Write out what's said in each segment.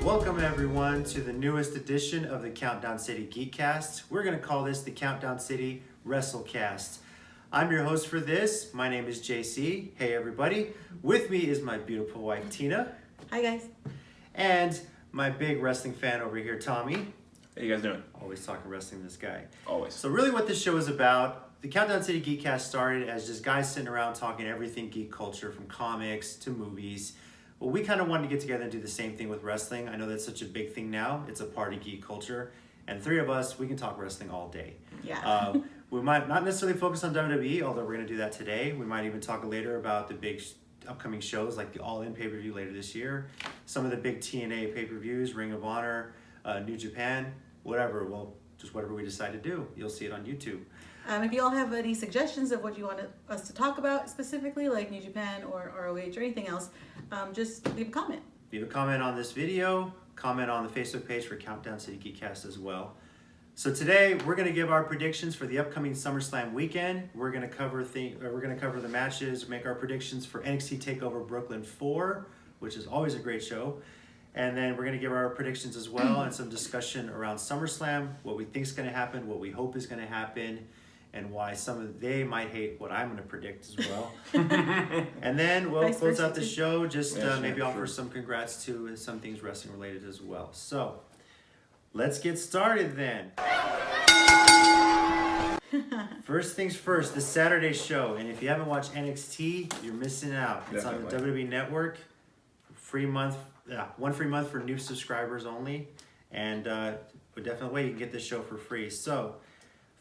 Welcome everyone to the newest edition of the Countdown City Geekcast. We're going to call this the Countdown City Wrestle-Cast. I'm your host for this. My name is JC. Hey everybody. With me is my beautiful wife Tina. Hi guys. And my big wrestling fan over here, Tommy. How you guys doing? Always talking wrestling, this guy. Always. So really what this show is about, the Countdown City Geekcast started as just guys sitting around talking everything geek culture, from comics to movies. Well, we kind of wanted to get together and do the same thing with wrestling. I know that's such a big thing now. It's a part of geek culture. And three of us, we can talk wrestling all day. Yeah. We might not necessarily focus on WWE, although we're going to do that today. We might even talk later about the big upcoming shows like the All-In pay-per-view later this year. Some of the big TNA pay-per-views, Ring of Honor, New Japan, whatever. Well, just whatever we decide to do. You'll see it on YouTube. If you all have any suggestions of what you want us to talk about specifically, like New Japan or ROH or anything else, just leave a comment. Leave a comment on this video. Comment on the Facebook page for Countdown City Geekcast as well. So today we're going to give our predictions for the upcoming Summerslam weekend. We're going to cover the matches, make our predictions for NXT TakeOver Brooklyn 4, which is always a great show. And then we're going to give our predictions as well and some discussion around SummerSlam, what we think is going to happen, what we hope is going to happen, and why they might hate what I'm going to predict as well. And then we'll close out the show, just maybe offer some congrats to some things wrestling related as well. So let's get started then. First things first, the Saturday show. And if you haven't watched NXT, you're missing out. It's on the WWE Network. Free month, one free month for new subscribers only. And but definitely you can get this show for free. So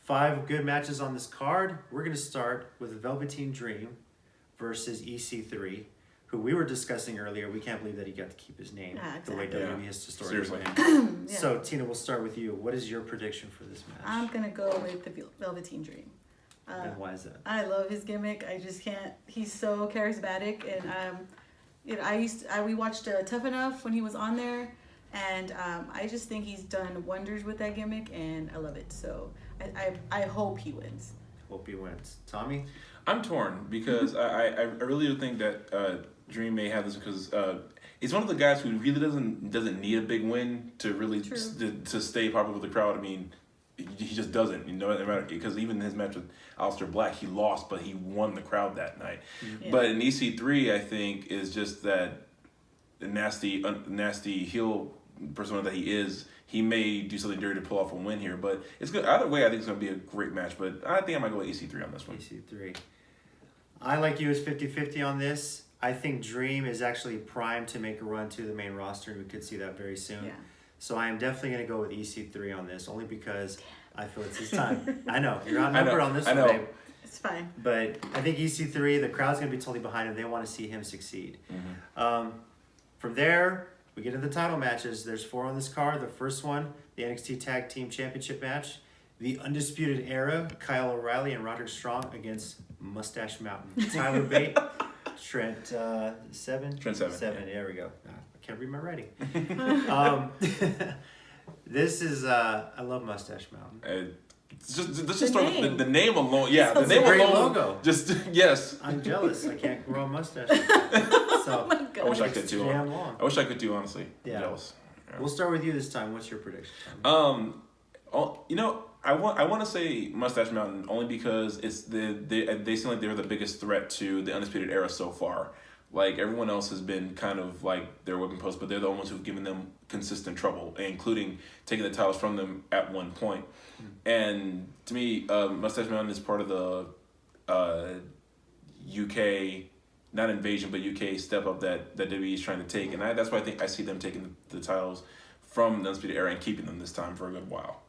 5 good matches on this card. We're going to start with Velveteen Dream versus EC3, who we were discussing earlier. We can't believe that he got to keep his name the way WWE has historically been. Yeah. So, Tina, we'll start with you. What is your prediction for this match? I'm going to go with the Velveteen Dream. And why is that? I love his gimmick. I just can't. He's so charismatic. And we watched Tough Enough when he was on there. And I just think he's done wonders with that gimmick, and I love it. So I hope he wins. Hope he wins. Tommy? I'm torn because I really do think that Dream may have this because he's one of the guys who really doesn't need a big win to really to stay popular with the crowd. I mean, he just doesn't. You know, because even his match with Aleister Black, he lost, but he won the crowd that night. Yeah. But in EC3, I think is just that the nasty heel persona that he is. He may do something dirty to pull off a win here, but it's good. Either way, I think it's going to be a great match, but I think I might go with EC3 on this one. EC3. I like you as 50-50 on this. I think Dream is actually primed to make a run to the main roster, and we could see that very soon. Yeah. So I am definitely going to go with EC3 on this, only because I feel it's his time. I know, you're outnumbered on this one, babe. It's fine. But I think EC3, the crowd's going to be totally behind him. They want to see him succeed. Mm-hmm. From there, we get into the title matches. There's 4 on this card. The first one, the NXT Tag Team Championship match. The Undisputed Era, Kyle O'Reilly and Roderick Strong against Mustache Mountain. Tyler Bate, Trent 7? Trent 7. There we go. I can't read my writing. This is, I love Mustache Mountain. Let's just start with the name alone. Yeah, the name alone. Logo. Just, yes. I'm jealous. I can't grow a mustache. So, oh I wish I could too. I wish I could too, honestly. Yeah. I'm jealous. Yeah. We'll start with you this time. What's your prediction? You know, I want to say Mustache Mountain only because they seem like they're the biggest threat to the Undisputed Era so far. Like, everyone else has been kind of like their whipping post, but they're the ones who've given them consistent trouble, including taking the titles from them at one point. Mm-hmm. And to me, Mustache Mountain is part of the UK, not invasion, but UK step up that WWE is trying to take. And that's why I think I see them taking the titles from the Undisputed Era and keeping them this time for a good while.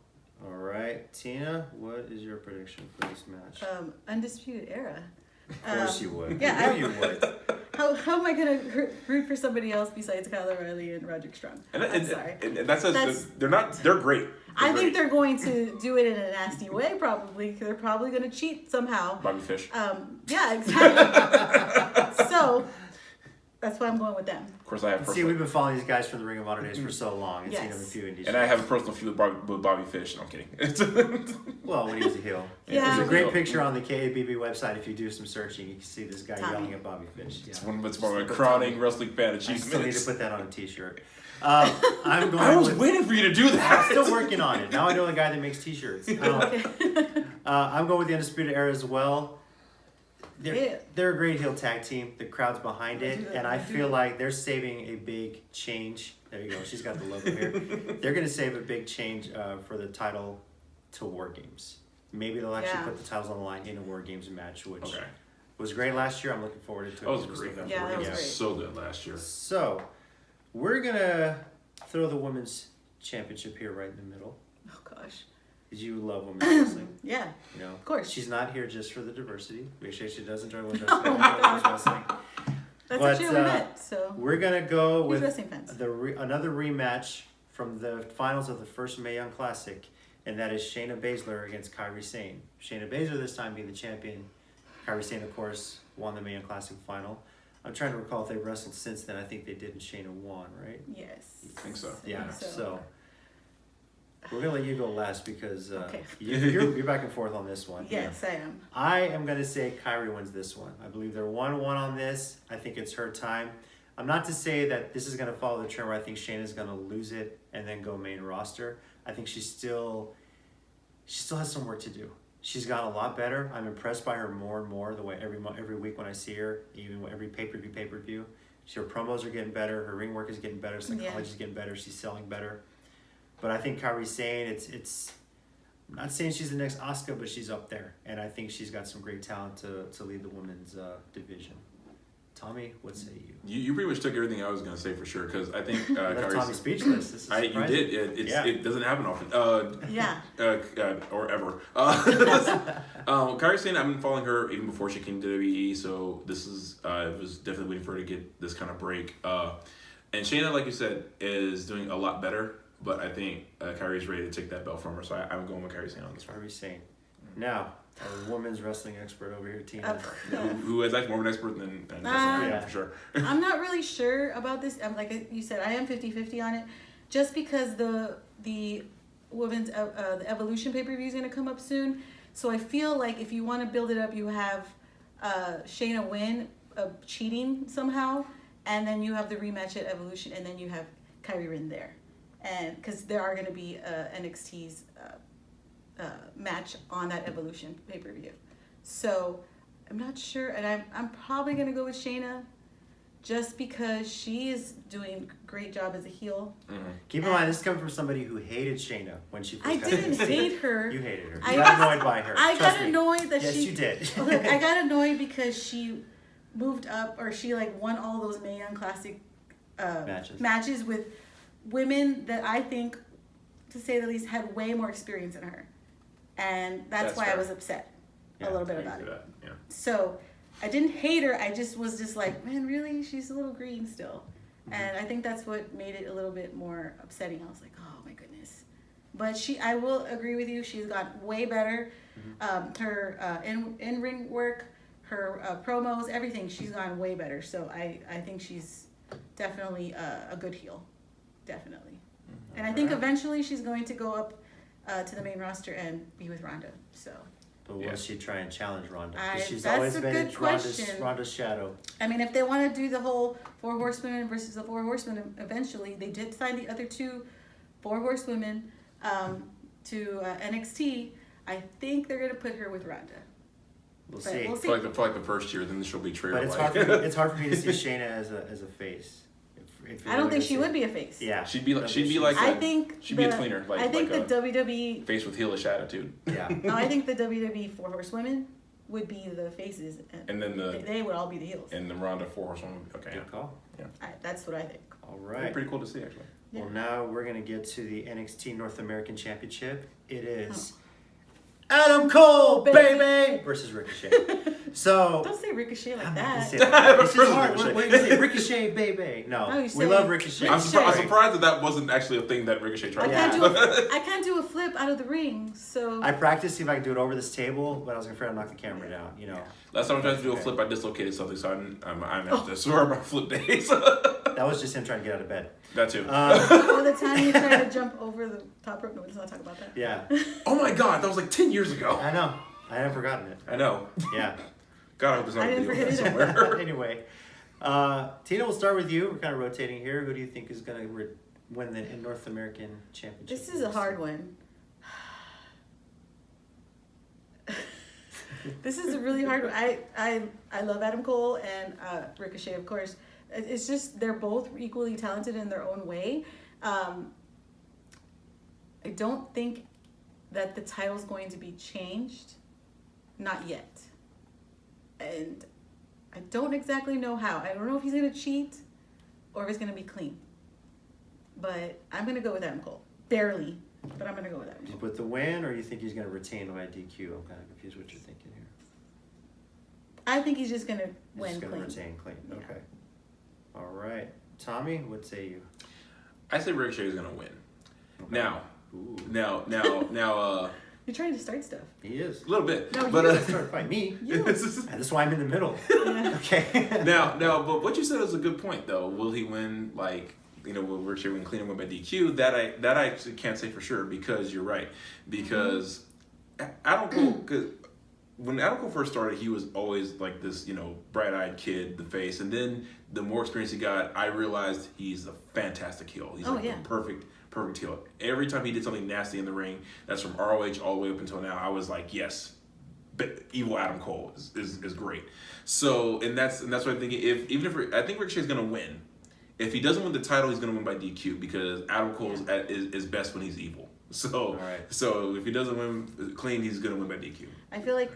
All right. Tina, what is your prediction for this match? Undisputed Era. Of course you would. Yeah, you would. How am I going to root for somebody else besides Kyle O'Reilly and Roderick Strong? I'm sorry. They're great. I think they're going to do it in a nasty way, probably. They're probably going to cheat somehow. Bobby Fish. Yeah, exactly. So, that's why I'm going with them. Of course, I have. See, we've been following these guys from the Ring of Honor days for so long and seen Yes. them in a few indies. And I have a personal feud with Bobby Fish. No, I'm kidding. Well, when he was a heel. Yeah. There's a great picture on the KABB website. If you do some searching, you can see this guy Tommy. yelling at Bobby Fish. Yeah. It's one of my crowning wrestling fan I achievements. still need to put that on a t-shirt. I'm going I was with, waiting for you to do that. I'm still working on it. Now I know the guy that makes t-shirts. I'm going with the Undisputed Era as well. They're a great heel tag team. The crowd's behind it, and I feel like they're saving a big change. There you go. She's got the logo here. They're going to save a big change for the title to War Games. Maybe they'll actually put the titles on the line in a War Games match, which was great last year. I'm looking forward to it. That was great. Yeah, that was great. So good last year. So, we're going to throw the Women's Championship here right in the middle. Oh gosh. Because you love women's wrestling. Yeah. You know, of course. She's not here just for the diversity. Make sure she does enjoy women's Oh wrestling. my women's God. wrestling. That's But, actually what we meant. So We're gonna go He's with wrestling fans. another rematch from the finals of the first Mae Young Classic, and that is Shayna Baszler against Kairi Sane. Shayna Baszler this time being the champion. Kairi Sane, of course, won the Mae Young Classic final. I'm trying to recall if they wrestled since then. I think they did, and Shayna won, right? yes. I think so. Yeah. So we're gonna let you go last because Okay. you're back and forth on this one. Yes, I am. I am going to say Kyrie wins this one. I believe they're 1-1 on this. I think it's her time. I'm not to say that this is going to follow the trend where I think Shayna's going to lose it and then go main roster. I think she still has some work to do. She's gotten a lot better. I'm impressed by her more and more the way every week when I see her, even every pay-per-view. Her promos are getting better. Her ring work is getting better. Psychology is getting better. She's selling better. But I think Kairi Sane, it's I'm not saying she's the next Asuka, but she's up there. And I think she's got some great talent to lead the women's division. Tommy, what say you? You pretty much took everything I was going to say for sure, because I think Left Tommy speechless. This is you surprising. did. It doesn't happen often. Yeah. Or ever. Kairi Sane, I've been following her even before she came to WWE, so this is I was definitely waiting for her to get this kind of break. And Shayna, like you said, is doing a lot better, but I think Kairi's ready to take that belt from her, so I'm going with Kairi Sane on this one. Kairi Sane. Now, our women's wrestling expert over here, Tina. Who is actually more of an expert than yeah. for sure. I'm not really sure about this. I'm like you said, I am 50-50 on it, just because the women's the Evolution pay-per-view is going to come up soon. So I feel like if you want to build it up, you have Shayna win cheating somehow, and then you have the rematch at Evolution, and then you have Kairi win there, and because there are going to be NXT's match on that Evolution pay-per-view. So I'm not sure, and I'm probably going to go with Shayna just because she is doing a great job as a heel. Mm-hmm. Keep in mind, this is coming from somebody who hated Shayna when she first I got didn't to hate her. You hated her. I You got annoyed by her. I Trust got me. annoyed that yes, she... you did. Look, I got annoyed because she moved up, or she like won all those Mae Young Classic matches with women that I think, to say the least, had way more experience than her. And that's why fair. I was upset a little bit about it. Yeah. So I didn't hate her. I just was just like, man, really? She's a little green still. And I think that's what made it a little bit more upsetting. I was like, oh my goodness. But I will agree with you. She's got way better. Her in-ring work, her promos, everything. She's gotten way better. So I think she's definitely a good heel. Definitely. And I think eventually she's going to go up to the main roster and be with Ronda. So. But will she try and challenge Ronda? She's that's always a been good question. Ronda's shadow. I mean, if they want to do the whole 4 horsewomen versus the 4 horsemen eventually, they did sign the other 2 4 horsewomen to NXT. I think they're going to put her with Ronda. We'll see. For like the first year, then she'll be traded. But it's hard for me to see Shayna as a face. If I don't think she would be a face. Yeah, she'd be like I think she'd be a tweener. I think like the WWE face with heelish attitude. Yeah. No, I think the WWE 4 horsewomen would be the faces, and then they would all be the heels. And the Ronda 4 horsewomen. Okay. Good call. Yeah. That's what I think. All right. Pretty cool to see, actually. Well, now we're gonna get to the NXT North American Championship. It is Adam Cole, Baby. baby, versus Ricochet. So Don't say Ricochet like I'm not gonna that. say that. This is Versus hard. Ricochet. What are you gonna say? Ricochet, baby. No, No, you we say love Ricochet. I'm Ricochet. surprised that wasn't actually a thing that Ricochet tried I to can't do. do I can't do a flip out of the ring, so I practiced see if I could do it over this table, but I was afraid I'd knock the camera down. You know, Last time I tried to do a Okay. flip, I dislocated something, so I'm have to swear about flip days. that was just him trying to get out of bed. That too. or the time you tried to jump over the top rope. No, let's not talk about that. Yeah, Oh my god, that was like 10 years ago. I know. I haven't forgotten it. I know. Yeah. God, I hope there's not I a didn't video of that forget somewhere. Anyway, Tina, we'll start with you. We're kind of rotating here. Who do you think is going to win the North American Championship? This is a hard one. This is a really hard one. I love Adam Cole and Ricochet, of course. It's just they're both equally talented in their own way. I don't think that the title's going to be changed. Not yet. And I don't exactly know how. I don't know if he's going to cheat or if it's going to be clean. But I'm going to go with Adam Cole. Barely. But I'm going to go with Adam Cole. With the win, or you think he's going to retain by DQ? I'm kind of confused what you're thinking here. I think he's just going to He's win just going to clean. retain clean. Yeah. Okay. All right. Tommy, what say you? I say Ricochet is gonna win. Okay. Now, Ooh. now, You're trying to start stuff. He is. a little bit, No, but you- Start by me. You. That's why I'm in the middle. Yeah. Okay. now, but what you said is a good point, though. Will he win? Like, will Ricochet win clean and win by DQ? That I actually can't say for sure, because you're right. Because Adam Cole, because when Adam Cole first started, he was always like this, bright-eyed kid, the face, and then the more experience he got, I realized he's a fantastic heel. He's Oh, like yeah. a perfect heel. Every time he did something nasty in the ring, that's from ROH all the way up until now, I was like, yes, evil Adam Cole is great. So, and that's what I'm thinking. I think Ricochet's gonna win. If he doesn't win the title, he's gonna win by DQ, because Adam Cole is best when he's evil. So, All right. so if he doesn't win clean, he's gonna win by DQ. I feel like,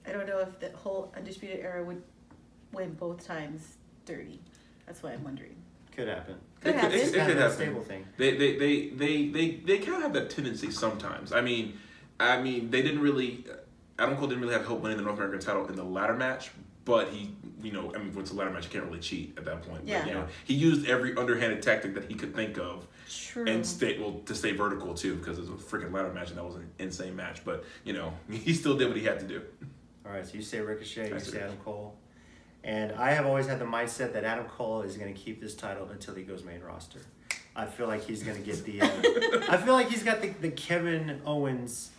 I don't know if the whole Undisputed Era would win both times dirty. That's why I'm wondering. Could happen. Could happen. It's It kind could of a happen. stable thing. They kind of have that tendency sometimes. I mean, they didn't really. Adam Cole didn't really have help winning the North American title in the ladder match, but he, when it's a ladder match, you can't really cheat at that point. Yeah. But, he used every underhanded tactic that he could think of, True. and to stay vertical too, because it was a freaking ladder match, and that was an insane match. But he still did what he had to do. All right, so you say Ricochet, I you say say Adam Cole. And I have always had the mindset that Adam Cole is going to keep this title until he goes main roster. I feel like he's going to get the... I feel like he's got the Kevin Owens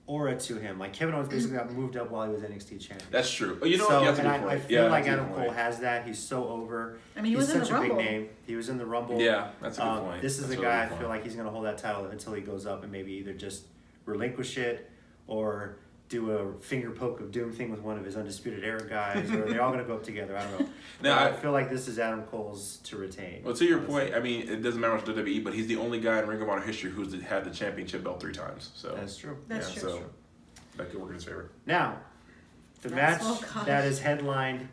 aura to him. Like, Kevin Owens basically got moved up while he was NXT champion. That's true. So, You have to and be I right. feel Yeah, like that's a good Adam point. Cole has that. He's so over. I mean, he he's was in such the a big Rumble. name. He was in the Rumble. Yeah, that's a good point. This is That's the a guy really I good feel point. like he's going to hold that title until he goes up and maybe either just relinquish it or do a finger poke of doom thing with one of his Undisputed Era guys, or they're all going to go up together. I don't know. Now, But I feel like this is Adam Cole's to retain. Well, to your honestly. point, I mean, it doesn't matter much WWE, but he's the only guy in Ring of Honor history who's had the championship belt 3 times. So That's true. That's yeah, true. so that could work in his favor. Now, the That's- match oh, gosh. that is headlined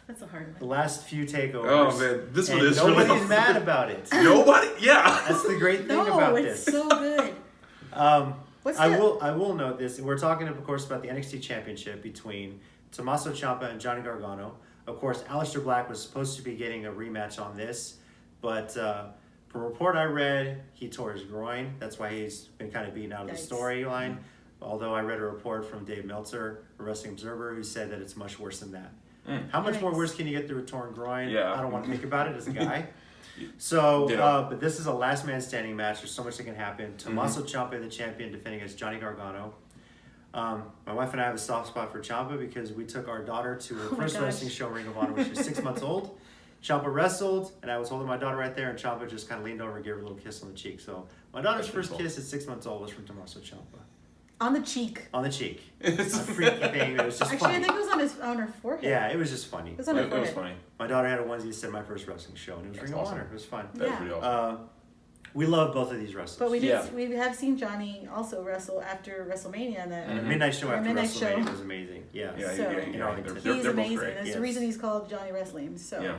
That's a hard the one. last few takeovers. Oh man, this one and is really nobody's mad about it. Nobody, yeah. That's the great thing No, about it's this. so good. What's I that? will note this. We're talking, of course, about the NXT Championship between Tommaso Ciampa and Johnny Gargano. Of course, Aleister Black was supposed to be getting a rematch on this, but from a report I read, he tore his groin. That's why he's been kind of beaten out of the Yikes. storyline. Although I read a report from Dave Meltzer, a Wrestling Observer, who said that it's much worse than that. How much more Yikes. worse can you get through a torn groin? Yeah. I don't want to think about it as a guy. So, Yeah. but this is a last man standing match. There's so much that can happen. Tommaso Ciampa, the champion, defending against Johnny Gargano. My wife and I have a soft spot for Ciampa because we took our daughter to her Oh my first gosh. wrestling show, Ring of Honor, when she was 6 months old. Ciampa wrestled, and I was holding my daughter right there, and Ciampa just kind of leaned over and gave her a little kiss on the cheek. So my daughter's That's first pretty cool. kiss at 6 months old was from Tommaso Ciampa. On the cheek. On the cheek. It's a freaky thing. It was just Actually, funny. I think it was on her forehead. Yeah, it was just funny. It was on her It was forehead. funny. My daughter had a onesie that said my first wrestling show, and it was That's Ring of awesome. Honor. It was fun. That's Yeah. pretty awesome. We love both of these wrestlers. But we Yeah. we have seen Johnny also wrestle after WrestleMania. And that And the midnight show Our after midnight WrestleMania show. was amazing. Yeah. Yeah, So- yeah, In Arlington. They're he's both amazing. great. That's yes. the reason he's called Johnny Wrestling. So Yeah.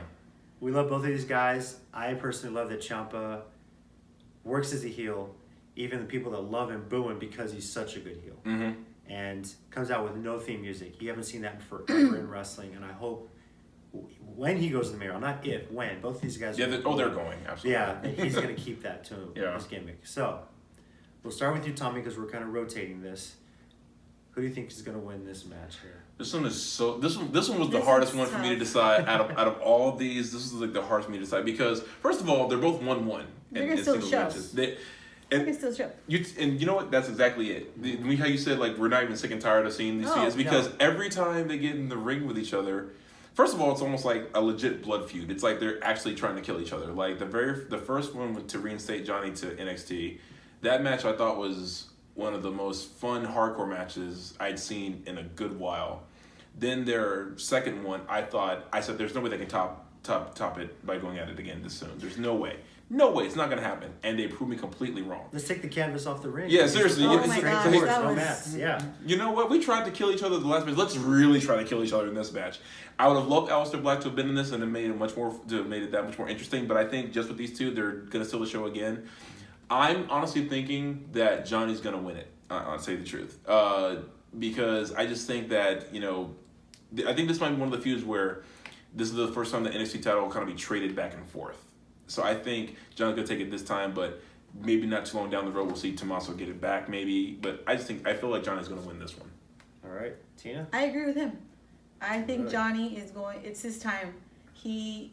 We love both of these guys. I personally love that Ciampa works as a heel. Even the people that love him boo him because he's such a good heel. Mm-hmm. and comes out with no theme music. You haven't seen that forever in wrestling, and I hope when he goes to the main, not if, when. Both these guys. Yeah, they're going, absolutely. Yeah, and he's going to keep that to his gimmick. So, we'll start with you, Tommy, because we're kind of rotating this. Who do you think is going to win this match here? This one is this one was the hardest one for me to decide out of all of these. This is like the hardest for me to decide because first of all, they're both 1-1 in single matches. And you know what? That's exactly it. How you said like we're not even sick and tired of seeing these feuds because every time they get in the ring with each other, first of all, it's almost like a legit blood feud. It's like they're actually trying to kill each other. Like the first one to reinstate Johnny to NXT, that match I thought was one of the most fun hardcore matches I'd seen in a good while. Then their second one, I said there's no way they can top it by going at it again this soon. There's no way. No way, it's not going to happen. And they proved me completely wrong. Let's take the canvas off the ring. Yeah, seriously. Oh my gosh, that no was... mats. Yeah. You know what? We tried to kill each other the last match. Let's really try to kill each other in this match. I would have loved Aleister Black to have been in this and it made it that much more interesting. But I think just with these two, they're going to steal the show again. I'm honestly thinking that Johnny's going to win it. I'll say the truth. Because I just think that, I think this might be one of the feuds where this is the first time the NXT title will kind of be traded back and forth. So I think John's going to take it this time, but maybe not too long down the road we'll see Tommaso get it back maybe. But I feel like Johnny's going to win this one. All right. Tina? I agree with him. I think Johnny is it's his time. He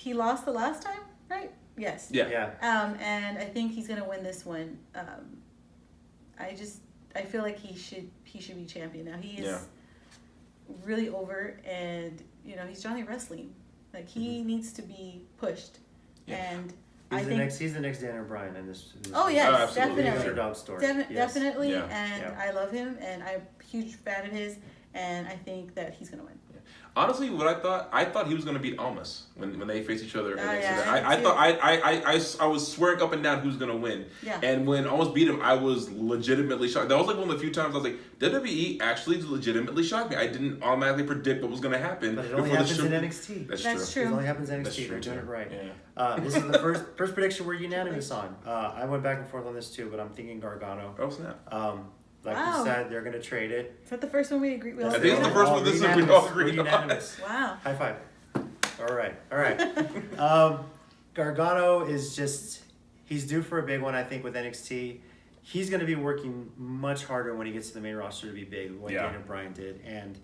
lost the last time, right? Yes. Yeah. And I think he's going to win this one. I feel like he should be champion now. He is really over, and he's Johnny Wrestling. Like he needs to be pushed, and he's the next Dan O'Brien in this. Oh yes, absolutely. definitely. Underdog story. Definitely, Yeah. and I love him, and I'm a huge fan of his, and I think that he's gonna win. Honestly, what I thought he was going to beat Almas when they faced each other. I was swearing up and down who's going to win. Yeah. And when Almas beat him, I was legitimately shocked. That was like one of the few times I was like, WWE actually legitimately shocked me. I didn't automatically predict what was going to happen. But it only happens in NXT. That's true. It only happens in NXT. They're doing it right. Yeah. This is the first prediction we're unanimous on. I went back and forth on this too, but I'm thinking Gargano. Oh, snap. Like you said, they're going to trade it. Is that the first one we agree with? I think it's the first one we all agreed on. Unanimous. Wow. High five. All right. Gargano is he's due for a big one, I think, with NXT. He's going to be working much harder when he gets to the main roster to be big, what Daniel Bryan did. And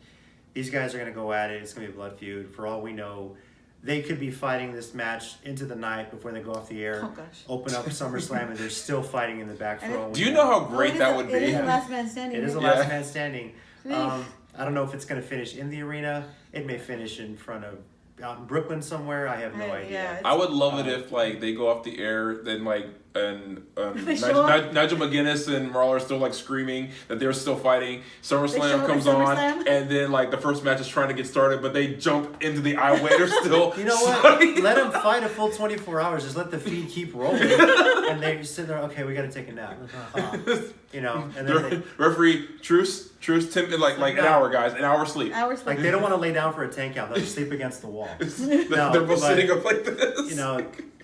these guys are going to go at it. It's going to be a blood feud. For all we know, they could be fighting this match into the night before they go off the air. Oh, gosh. Open up SummerSlam, and they're still fighting in the back for all we Do you know how great that would be? It is a last man standing. It is a last man standing. I don't know if it's going to finish in the arena. It may finish in front of out in Brooklyn somewhere. I have no idea. I would love it if they go off the air, then and Nigel McGuinness and Marl are still screaming that they're still fighting. SummerSlam comes on, and then the first match is trying to get started, but they jump into the aisleway. They're still. You know what? Let them fight a full 24 hours. Just let the feed keep rolling, and they sit there. Okay, we got to take a nap. And then referee truce. 10 an hour, guys. An hour sleep. They don't want to lay down for a 10 count. They'll just sleep against the wall. They're both sitting up like this.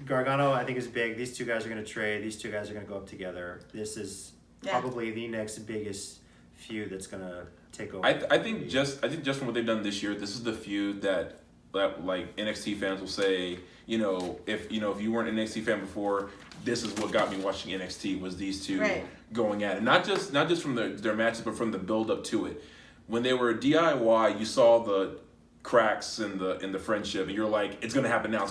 Gargano, I think, is big. These two guys are going to trade. These two guys are going to go up together. This is probably the next biggest feud that's going to take over. I think just from what they've done this year, this is the feud that NXT fans will say, if you weren't an NXT fan before, this is what got me watching NXT was these two going at it. Not just from their matches, but from the build up to it. When they were DIY, you saw the cracks in the friendship, and you're like, it's gonna happen now,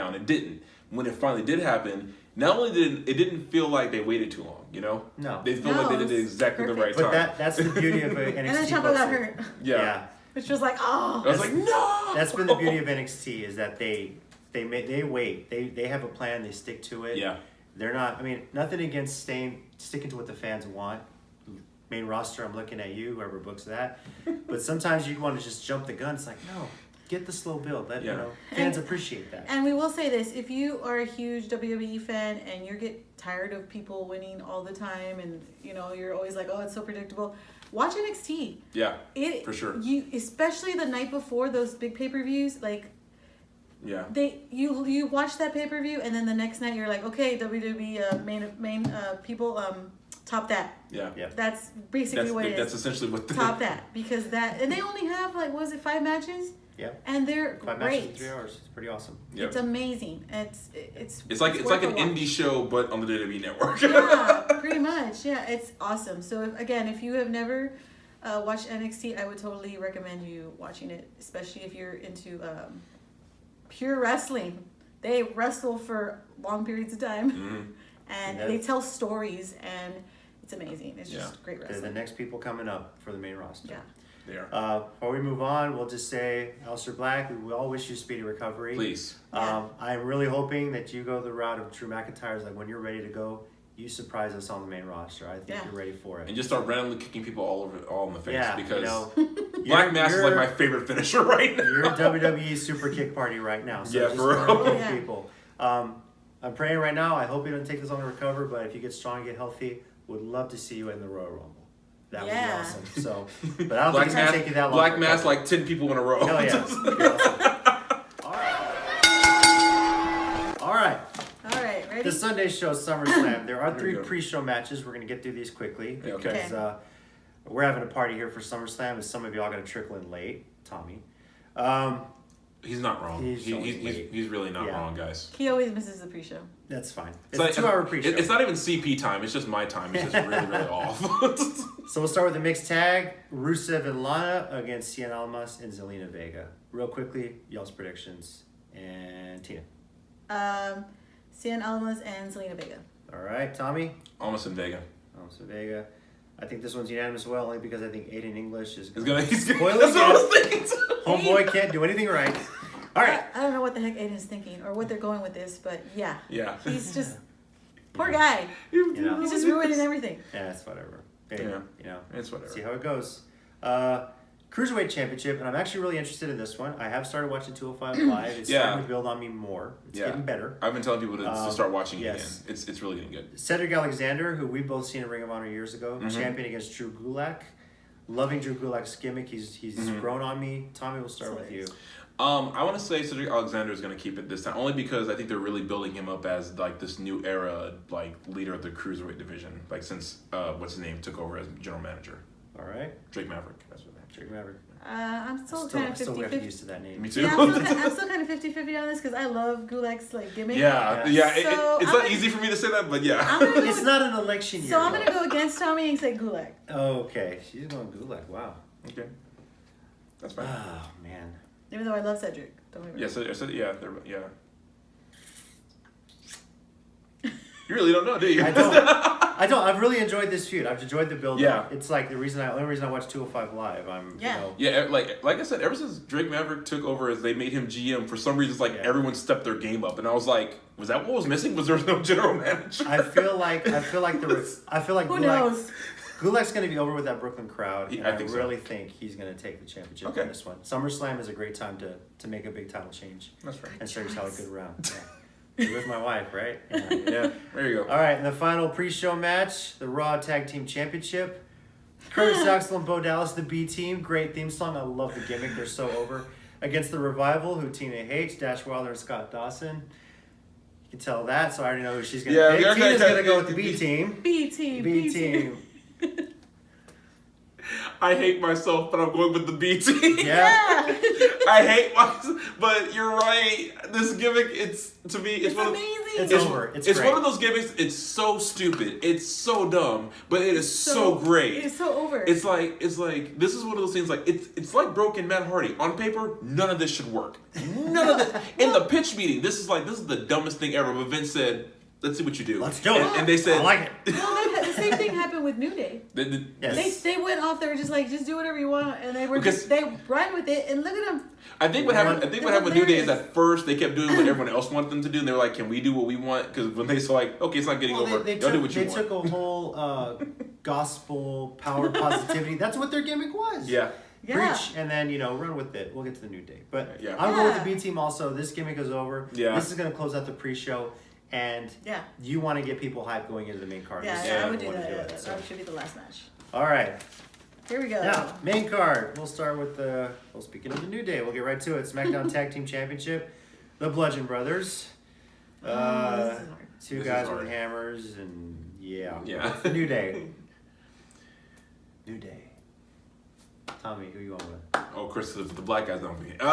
and it didn't. When it finally did happen, not only didn't feel like they waited too long, No. They felt like they did it exactly the right time. But that's the beauty of NXT. And then Ciampa got hurt. Yeah. Which was like, oh. I was like, no. That's been the beauty of NXT is that they wait. They have a plan. They stick to it. Yeah. They're not. I mean, nothing against sticking to what the fans want. Main roster. I'm looking at you, whoever books that. But sometimes you want to just jump the gun. It's like, no, get the slow build. Fans appreciate that. And we will say this: if you are a huge WWE fan and you get tired of people winning all the time, and you're always like, oh, it's so predictable. Watch NXT. Yeah, for sure. You especially the night before those big pay-per-views, Yeah. You watch that pay-per-view and then the next night you're like, okay, WWE main people top that. Yeah. That's basically what it is. That's essentially what the Top that, because and they only have like, was it 5 matches? Yeah. And they're 5 great. matches in 3 hours. It's pretty awesome. Yep. It's amazing. It's like worth an a watch. indie show, but on the WWE network. Yeah, pretty much. Yeah, it's awesome. So if you have never watched NXT, I would totally recommend you watching it, especially if you're into pure wrestling. They wrestle for long periods of time, and they tell stories, and it's amazing. It's just great They're wrestling. the next people coming up for the main roster. Yeah. They are. Before we move on, we'll just say, Aleister Black, we all wish you speedy recovery. Please. I'm really hoping that you go the route of Drew McIntyre's, like when you're ready to go, you surprise us on the main roster. I think you're ready for it. And just start randomly kicking people all in the face because Black Mass is like my favorite finisher right now. You're WWE super kick party right now. So just for real. kick people. I'm praying right now. I hope you don't take this long to recover, but if you get strong and get healthy, would love to see you in the Royal Rumble. That would be awesome. So, but I don't think it's going to take you that long. Black Mass like 10 people in a row. Hell yeah. All right. Ready? The Sunday show, SummerSlam. There are 3 pre-show matches. We're going to get through these quickly because we're having a party here for SummerSlam, and some of y'all going to trickle in late. Tommy. He's not wrong. He's really not wrong, guys. He always misses the pre-show. That's fine. It's a 2-hour pre-show. It's not even CP time. It's just my time. It's just really, really off. So we'll start with the mixed tag. Rusev and Lana against Cien Almas and Zelina Vega. Real quickly, y'all's predictions. And Tina. Cien Almas and Zelina Vega. All right, Tommy. Almost in Vega. Almas and Vega. I think this one's unanimous as well, only because I think Aiden English is He's gonna spoil that's it what I was thinking. Homeboy can't do anything right. All right. I don't know what the heck Aiden's thinking or what they're going with this, but yeah. He's just poor guy. You know. He's just ruining everything. Yeah, it's whatever. It's whatever. See how it goes. Cruiserweight Championship, and I'm actually really interested in this one. I have started watching 205 Live. It's starting to build on me more. It's getting better. I've been telling people to start watching it again. It's really getting good. Cedric Alexander, who we've both seen in Ring of Honor years ago, champion against Drew Gulak. Loving Drew Gulak's gimmick. He's grown on me. Tommy, we'll start with you. I want to say Cedric Alexander is going to keep it this time, only because I think they're really building him up as like this new era, like leader of the cruiserweight division. Like since what's his name took over as general manager. All right, Drake Maverick. That's what Drake Maverick. I'm still kind of 50-50. Still get used to that name. Me too. Yeah, I'm still kind of 50-50 on this because I love Gulak's like gimmick. It's not easy for me to say that, but It's not an election year. So I'm gonna go against Tommy and say Gulak. Okay, she's going Gulak. Wow. Okay, that's fine. Oh man. Even though I love Cedric. Don't get me wrong. Yeah. You really don't know, do you? I don't. I've really enjoyed this feud. I've enjoyed the build. Yeah. It's like the only reason I watch 205 Live. Like I said, ever since Drake Maverick took over as they made him GM, for some reason it's like everyone stepped their game up, and I was like, was that what was missing? Was there no general manager? I feel like Who knows? Gulak's going to be over with that Brooklyn crowd, and I really think he's going to take the championship in this one. SummerSlam is a great time to make a big title change. That's right. And show yourself a good round. Yeah. You're with my wife, right? Yeah. There you go. All right, and the final pre-show match, the Raw Tag Team Championship. Curtis Axel and Bo Dallas, the B Team. Great theme song. I love the gimmick. They're so over. Against the Revival, who Tina hates, Dash Wilder and Scott Dawson. You can tell that, so I already know who she's going to pick. Tina's going to go with the B Team. B Team. I hate myself, but I'm going with the B Team. Yeah. I hate myself, but you're right. This gimmick, it's amazing. It's over. It's great. One of those gimmicks. It's so stupid. It's so dumb, but it is so great. It's so over. It's like this is one of those things. Like it's like broken Matt Hardy. On paper, none of this should work. None of this. In the pitch meeting, this is the dumbest thing ever. But Vince said, "Let's see what you do." Let's do it. And they said, "I like it." Well, the same thing happened with New Day. They went off there just like, just do whatever you want, and they run with it, and look at them. I think what happened with New Day is at first they kept doing what everyone else wanted them to do, and they were like, "Can we do what we want?" Because when they saw like, "Okay, it's not getting over," they y'all do what you want. They took a whole gospel power positivity. That's what their gimmick was. Yeah. Preach and then run with it. We'll get to the New Day, but Yeah. I'm going with the B Team also. This gimmick is over. Yeah. This is going to close out the pre-show, and you want to get people hyped going into the main card. I would do that. That should be the last match. All right. Here we go. Now, main card. We'll start with speaking of the New Day, we'll get right to it. SmackDown Tag Team Championship. The Bludgeon Brothers. Two guys with hammers, and Yeah. Yeah. It's the New Day. New Day. Tommy, who you on with? Oh, Chris, the black guy's on me. We're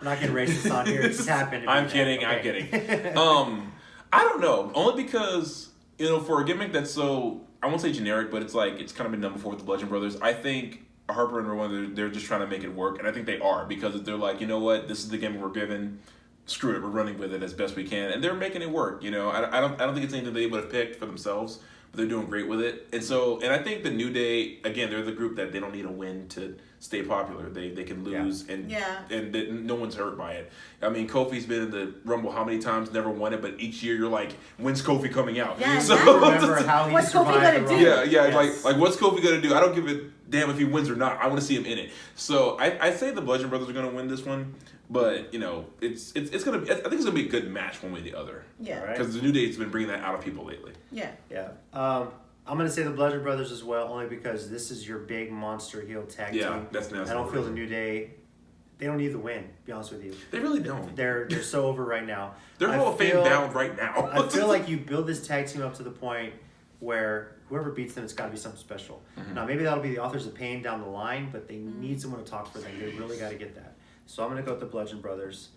not getting racist on here. It just happened. I'm kidding. I'm kidding. I don't know. Only because, for a gimmick that's so, I won't say generic, but it's like, it's kind of been done before with the Bludgeon Brothers. I think Harper and Rowan, they're just trying to make it work. And I think they are, because they're like, you know what? This is the gimmick we're given. Screw it. We're running with it as best we can. And they're making it work. I don't think it's anything they would have picked for themselves, but they're doing great with it. And I think the New Day, again, they're the group that they don't need a win to stay popular. They can lose and no one's hurt by it. I mean, Kofi's been in the Rumble how many times? Never won it, but each year you're like, when's Kofi coming out? Yeah, so, remember how he what's survived Kofi the gonna do? Rumble. Yeah, Yes. like what's Kofi gonna do? I don't give a damn if he wins or not. I want to see him in it. So I say the Bludgeon Brothers are gonna win this one, but it's gonna be. I think it's gonna be a good match one way or the other. Yeah. Right. Because the New Day's been bringing that out of people lately. Yeah. Yeah. I'm going to say the Bludgeon Brothers as well, only because this is your big monster heel tag Yeah, team. that's nasty. I don't feel the New Day, they don't need the win, to be honest with you. They really don't. They're so over right now. They're Hall of Fame bound right now. I feel like you build this tag team up to the point where whoever beats them, it's got to be something special. Mm-hmm. Now, maybe that'll be the Authors of Pain down the line, but they need someone to talk for them. They really got to get that. So I'm going to go with the Bludgeon Brothers.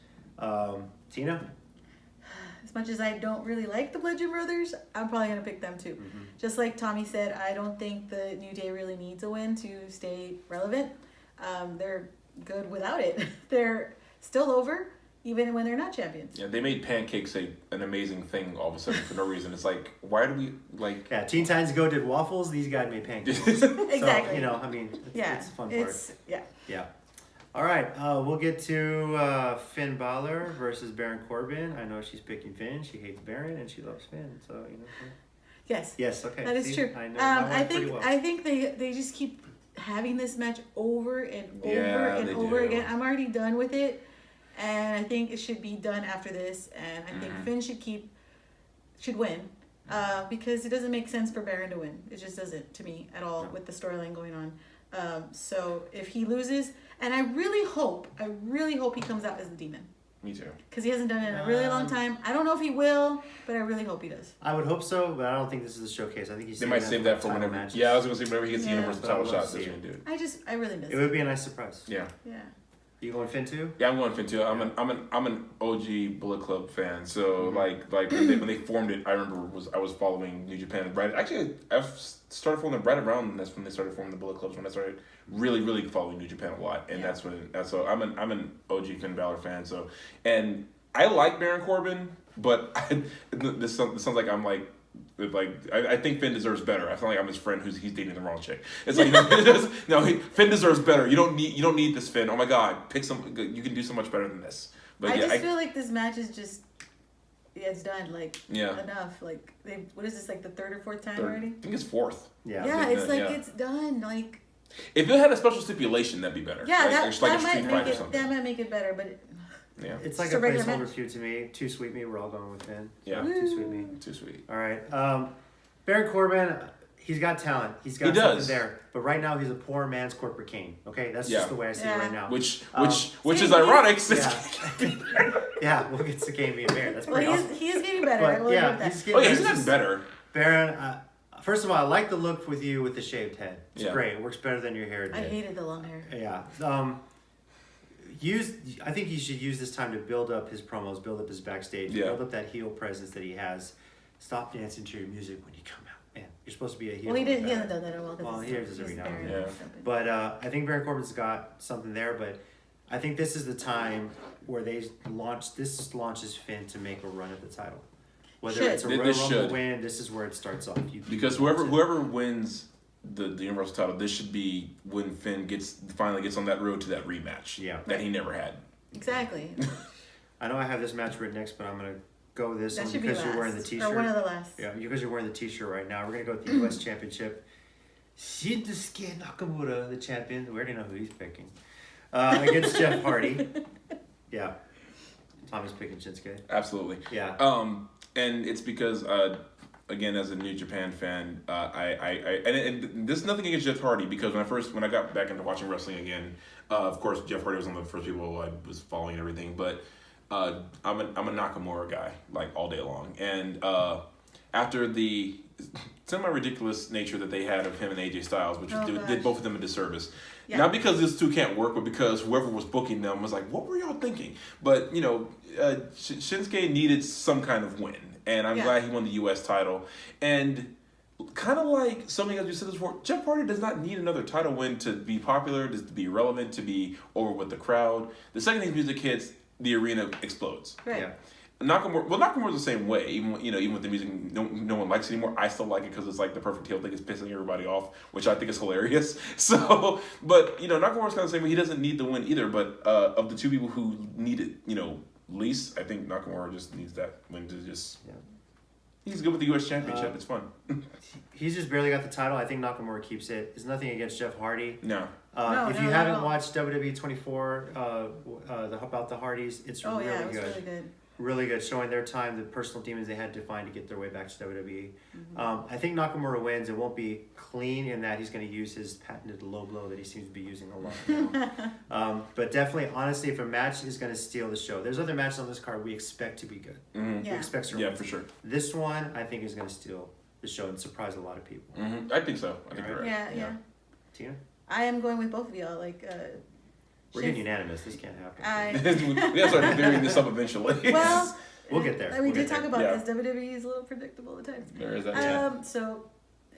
Tina? As much as I don't really like the Bludgeon Brothers, I'm probably going to pick them too. Mm-hmm. Just like Tommy said, I don't think the New Day really needs a win to stay relevant. They're good without it. They're still over, even when they're not champions. Yeah, they made pancakes an amazing thing all of a sudden for no reason. It's like, why do we like? Yeah, Teen Titans Go did waffles. These guys made pancakes. Exactly. So, it's the fun part. Yeah. All right, we'll get to Finn Balor versus Baron Corbin. I know she's picking Finn. She hates Baron and she loves Finn. So Yes. Yes. Okay. That is See? true. I know my wife I pretty think well. I think they just keep having this match over and over Yeah, and they over do. again. I'm already done with it, and I think it should be done after this. And I think Finn should win. Because it doesn't make sense for Baron to win. It just doesn't to me at all with the storyline going on. So if he loses, and I really hope he comes out as a demon. Me too. Because he hasn't done it in a really long time. I don't know if he will, but I really hope he does. I would hope so, but I don't think this is a showcase. I think he's They might save that for whenever. matches. Yeah, I was gonna say whenever he gets the Yeah. Universal But I title would love shot, to that's see when you do it. I really miss It would be a nice surprise. Yeah. Yeah. You going Finn too? Yeah, I'm going Finn too. I'm an OG Bullet Club fan. So like when they formed it, I remember I was following New Japan right. Actually, I've started following them right around. That's when they started forming the Bullet Clubs. When I started really following New Japan a lot, and that's when. So I'm an OG Finn Balor fan. So and I like Baron Corbin, but this sounds like I'm like. I think Finn deserves better. I feel like I'm his friend he's dating the wrong chick. It's like Finn deserves better. You don't need this, Finn. Oh my God, pick some. You can do so much better than this. But I feel like this match is just it's done. Like Yeah. enough. Like what is this, like the third or fourth time already? I think it's fourth. Yeah. Yeah, it's like yeah. it's done. Like If it had a special stipulation, that'd be better. yeah, like, it's like a that street might fight make or it something. that might make it better, but Yeah. It's like Just a a regular placeholder match. feud to me. Too Sweet Me. We're all going with Finn. Yeah. Too Sweet Me. Too sweet. All right. Baron Corbin, he's got talent. He's got He something does. there. But right now, he's a poor man's corporate king. Okay, that's Yeah. just the way I see it right now. Which See, is ironic. Yeah, we'll get to Game being Baron. That's pretty awesome. he is getting better. I But will yeah, admit that. he's Oh yeah, getting he's better. gotten better. Baron, first of all, I like the look with you with the shaved head. It's Yeah. great. It works better than your hair did. I hated the long hair. Yeah. I think he should use this time to build up his promos, build up his backstage, Yeah. build up that heel presence that he has. Stop dancing to your music when you come out. Man, you're supposed to be a heel. Well, he with hasn't Baron. done that in a while. 'cause Well, he's- he does every he's now and Baron then. or something. But I think Baron Corbin's got something there, but I think this is the time where this launches Finn to make a run at the title. Whether Should. it's a This Royal should. Rumble win, this is where it starts off. Because whoever wins the Universal title, this should be when Finn finally gets on that road to that rematch. Yeah. That he never had. Exactly. I know I have this match written next, but I'm gonna go with this That one should be because you're wearing the last. T-shirt. Or one of the last. Yeah, because you're wearing the T-shirt right now. We're gonna go with the U.S. Championship. Shinsuke Nakamura, the champion. We already know who he's picking. Against Jeff Hardy. Yeah, Tommy's picking Shinsuke. Absolutely. Yeah. And it's because again, as a New Japan fan, and this is nothing against Jeff Hardy, because when I got back into watching wrestling again, of course Jeff Hardy was one of the first people I was following and everything, but I'm a Nakamura guy, like all day long, and after the semi-ridiculous nature that they had of him and AJ Styles, which did both of them a disservice. Yeah. Not because these two can't work, but because whoever was booking them was like, what were y'all thinking? But, Shinsuke needed some kind of win, and I'm glad he won the U.S. title. And kind of like something as you said this before, Jeff Hardy does not need another title win to be popular, to be relevant, to be over with the crowd. The second his music hits, the arena explodes. Right. Yeah. Nakamura's the same way. Even with the music, no one likes it anymore. I still like it because it's like the perfect heel thing. It's pissing everybody off, which I think is hilarious. So, but Nakamura's kind of the same way. He doesn't need the win either. But of the two people who need it, least, I think Nakamura just needs that win to just. Yeah. He's good with the U.S. Championship. It's fun. He's just barely got the title. I think Nakamura keeps it. There's nothing against Jeff Hardy. No. If you haven't watched WWE 24 about the Hardys, it's really good. Really good. Really good, showing their time, the personal demons they had to find to get their way back to WWE. I think Nakamura wins. It won't be clean in that he's going to use his patented low blow that he seems to be using a lot now. But definitely, honestly, if a match is going to steal the show, there's other matches on this card we expect to be good. Mm-hmm. We expect for sure. This one, I think, is going to steal the show and surprise a lot of people. Mm-hmm. I think so. I think you're right. Yeah. Tina? I am going with both of y'all. We're getting unanimous. This can't happen. We have to start varying this up eventually. Well, we'll get there. We did talk about this. WWE is a little predictable at times. There is that. So,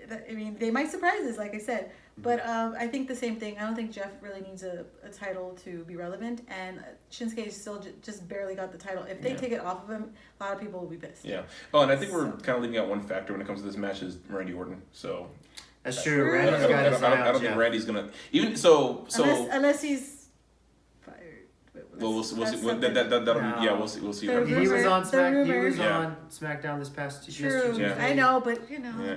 they might surprise us, like I said. But I think the same thing. I don't think Jeff really needs a title to be relevant. And Shinsuke still just barely got the title. If they take it off of him, a lot of people will be pissed. Yeah. Oh, and I think we're kind of leaving out one factor when it comes to this match is Randy Orton. So. That's true. I don't think Randy's gonna even so. Unless he's. Well, we'll see. We'll see. We'll see. He was on SmackDown this past True. I know, but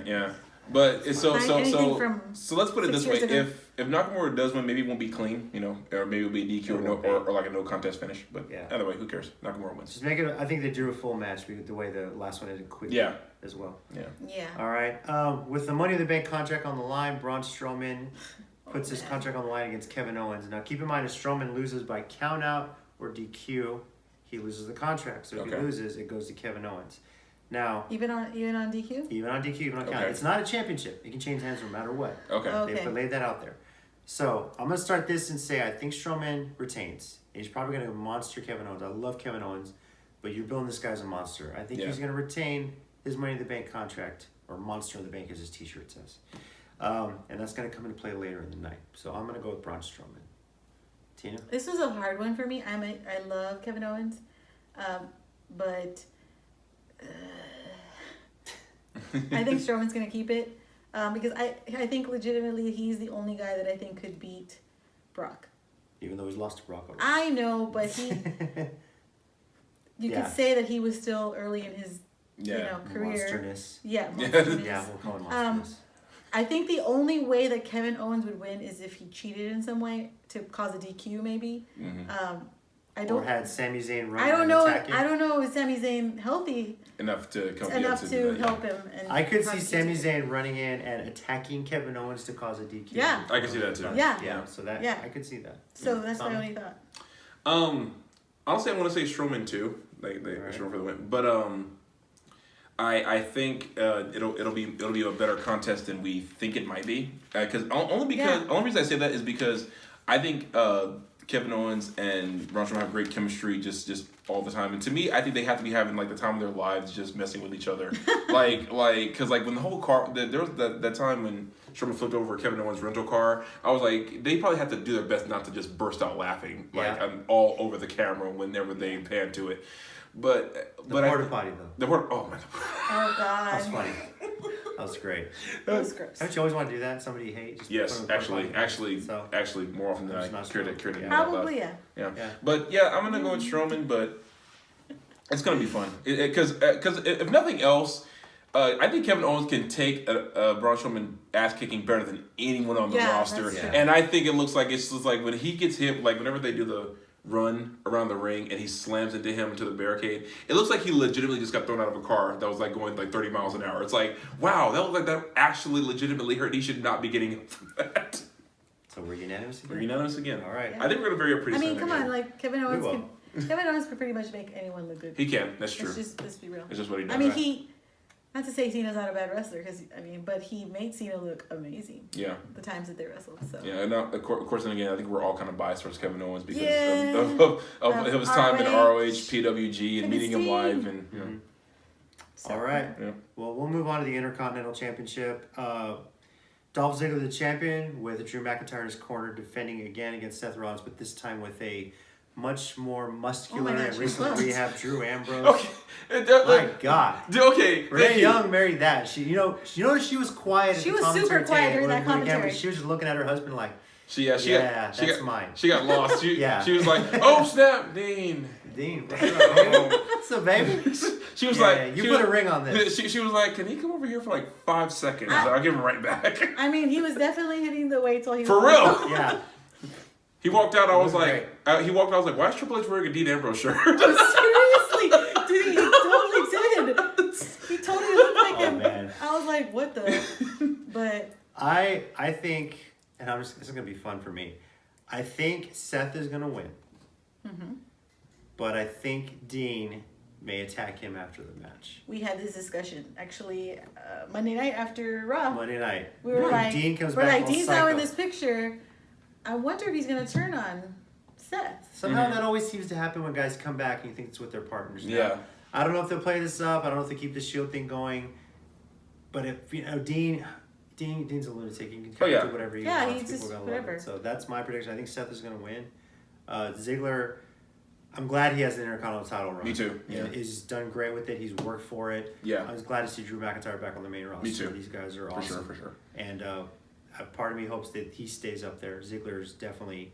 Yeah. But so let's put it this way: if Nakamura does win, maybe it won't be clean, or maybe it'll be a DQ or like a no contest finish. But either way, who cares? Nakamura wins. Just make it. I think they drew a full match the way the last one ended quickly. As well. Yeah. All right. With the Money in the Bank contract on the line, Braun Strowman puts his contract on the line against Kevin Owens. Now, keep in mind, if Strowman loses by count out or DQ, he loses the contract. So if he loses, it goes to Kevin Owens. Now, even on DQ? Even on DQ, even on count. It's not a championship. It can change hands no matter what. Okay. They laid that out there. So I'm going to start this and say I think Strowman retains. He's probably going to monster Kevin Owens. I love Kevin Owens, but you're building this guy as a monster. I think he's going to retain his Money in the Bank contract, or Monster in the Bank as his t-shirt says. And that's going to come into play later in the night. So I'm going to go with Braun Strowman. Tina? This was a hard one for me. I love Kevin Owens, but I think Strowman's going to keep it because I think legitimately he's the only guy that I think could beat Brock. Even though he's lost to Brock already. I know, but he... You could say that he was still early in his career. Monsterness. Yeah, monsterness. Yeah, we'll call him monsterness. I think the only way that Kevin Owens would win is if he cheated in some way to cause a DQ, maybe. Mm-hmm. Or had Sami Zayn run. I don't know. Is Sami Zayn healthy enough to help him? And I could see Sami Zayn running in and attacking Kevin Owens to cause a DQ. Yeah, I can see that too. Yeah. So I could see that. So that's my only thought. Honestly, I want to say Strowman too. Strowman for the win, but I think it'll be a better contest than we think it might be. Only reason I say that is because I think Kevin Owens and Braun Strowman have great chemistry just all the time, and to me, I think they have to be having like the time of their lives just messing with each other, because when the whole car there was that time when Strowman flipped over Kevin Owens' rental car, I was like, they probably have to do their best not to just burst out laughing all over the camera whenever they pan to it. But porta potty though. Oh God. That's funny. That was great. That was gross. Don't you always want to do that? Somebody you hate? Yes, actually, more often than I care to. Probably, yeah. But I'm gonna go with Strowman, but it's gonna be fun because if nothing else, I think Kevin Owens can take a Braun Strowman ass kicking better than anyone on the roster, and I think it looks like it's just like when he gets hit, like whenever they do the run around the ring and he slams into the barricade, it looks like he legitimately just got thrown out of a car that was like going like 30 miles an hour. It's like, wow, that looked like that actually legitimately hurt. He should not be getting hit from that. So we're unanimous again? We're unanimous again. All right. Yeah. I think we're going to vary a pretty soon. Come on, like Kevin Owens can pretty much make anyone look good. He can, that's true. Let's be real. It's just what he does. I mean, Not to say Cena's not a bad wrestler, but he made Cena look amazing. Yeah. The times that they wrestled. So. Yeah, and now, of course, and again, I think we're all kind of biased towards Kevin Owens because Yeah. of his time in ROH, ROH, PWG, and meeting him live, and you know. So, All right. Yeah. Well, we'll move on to the Intercontinental Championship. Dolph Ziggler, the champion, with Drew McIntyre in his corner, defending again against Seth Rollins, but this time with a much more muscular God, and she recently looked. rehab Drew Ambrose. Okay. My God. Okay. Renee thank you. Young married that. She, you know, she was quiet. At She the was commentary super quiet table during that when the camera- commentary. She was just looking at her husband like, That's mine. She got lost. Yeah. She was like, "Oh snap, Dean." Dean, what's up, baby? What's up, baby? She was Yeah, like, you she put was- a ring on this. She was like, "Can he come over here for like 5 seconds? I'll give him right back." I mean, he was definitely hitting the weights while he was For real. Yeah. He walked out. I was It was like, why is Triple H wearing a Dean Ambrose shirt? Seriously, dude, he totally did. He totally looked like him. Man. I was like, what the? But I think, and this is gonna be fun for me. I think Seth is gonna win, but I think Dean may attack him after the match. we had this discussion actually Monday night after Raw. Monday night. We were like, Dean comes we're back like, all Dean's psycho. now in this picture. I wonder if he's gonna turn on Seth. Somehow that always seems to happen when guys come back and you think it's with their partners. Now, Yeah. I don't know if they'll play this up. I don't know if they keep the Shield thing going. But if Dean's a lunatic. He can kind yeah. of do whatever he Yeah, wants. he's People just are gonna love whatever. it. So that's my prediction. I think Seth is gonna win. Ziggler, I'm glad he has the Intercontinental title run. Me too. Yeah. He's done great with it. He's worked for it. Yeah. I was glad to see Drew McIntyre back on the main roster. Me too. These guys are For awesome. sure. For sure. And a part of me hopes that he stays up there. Ziggler's definitely...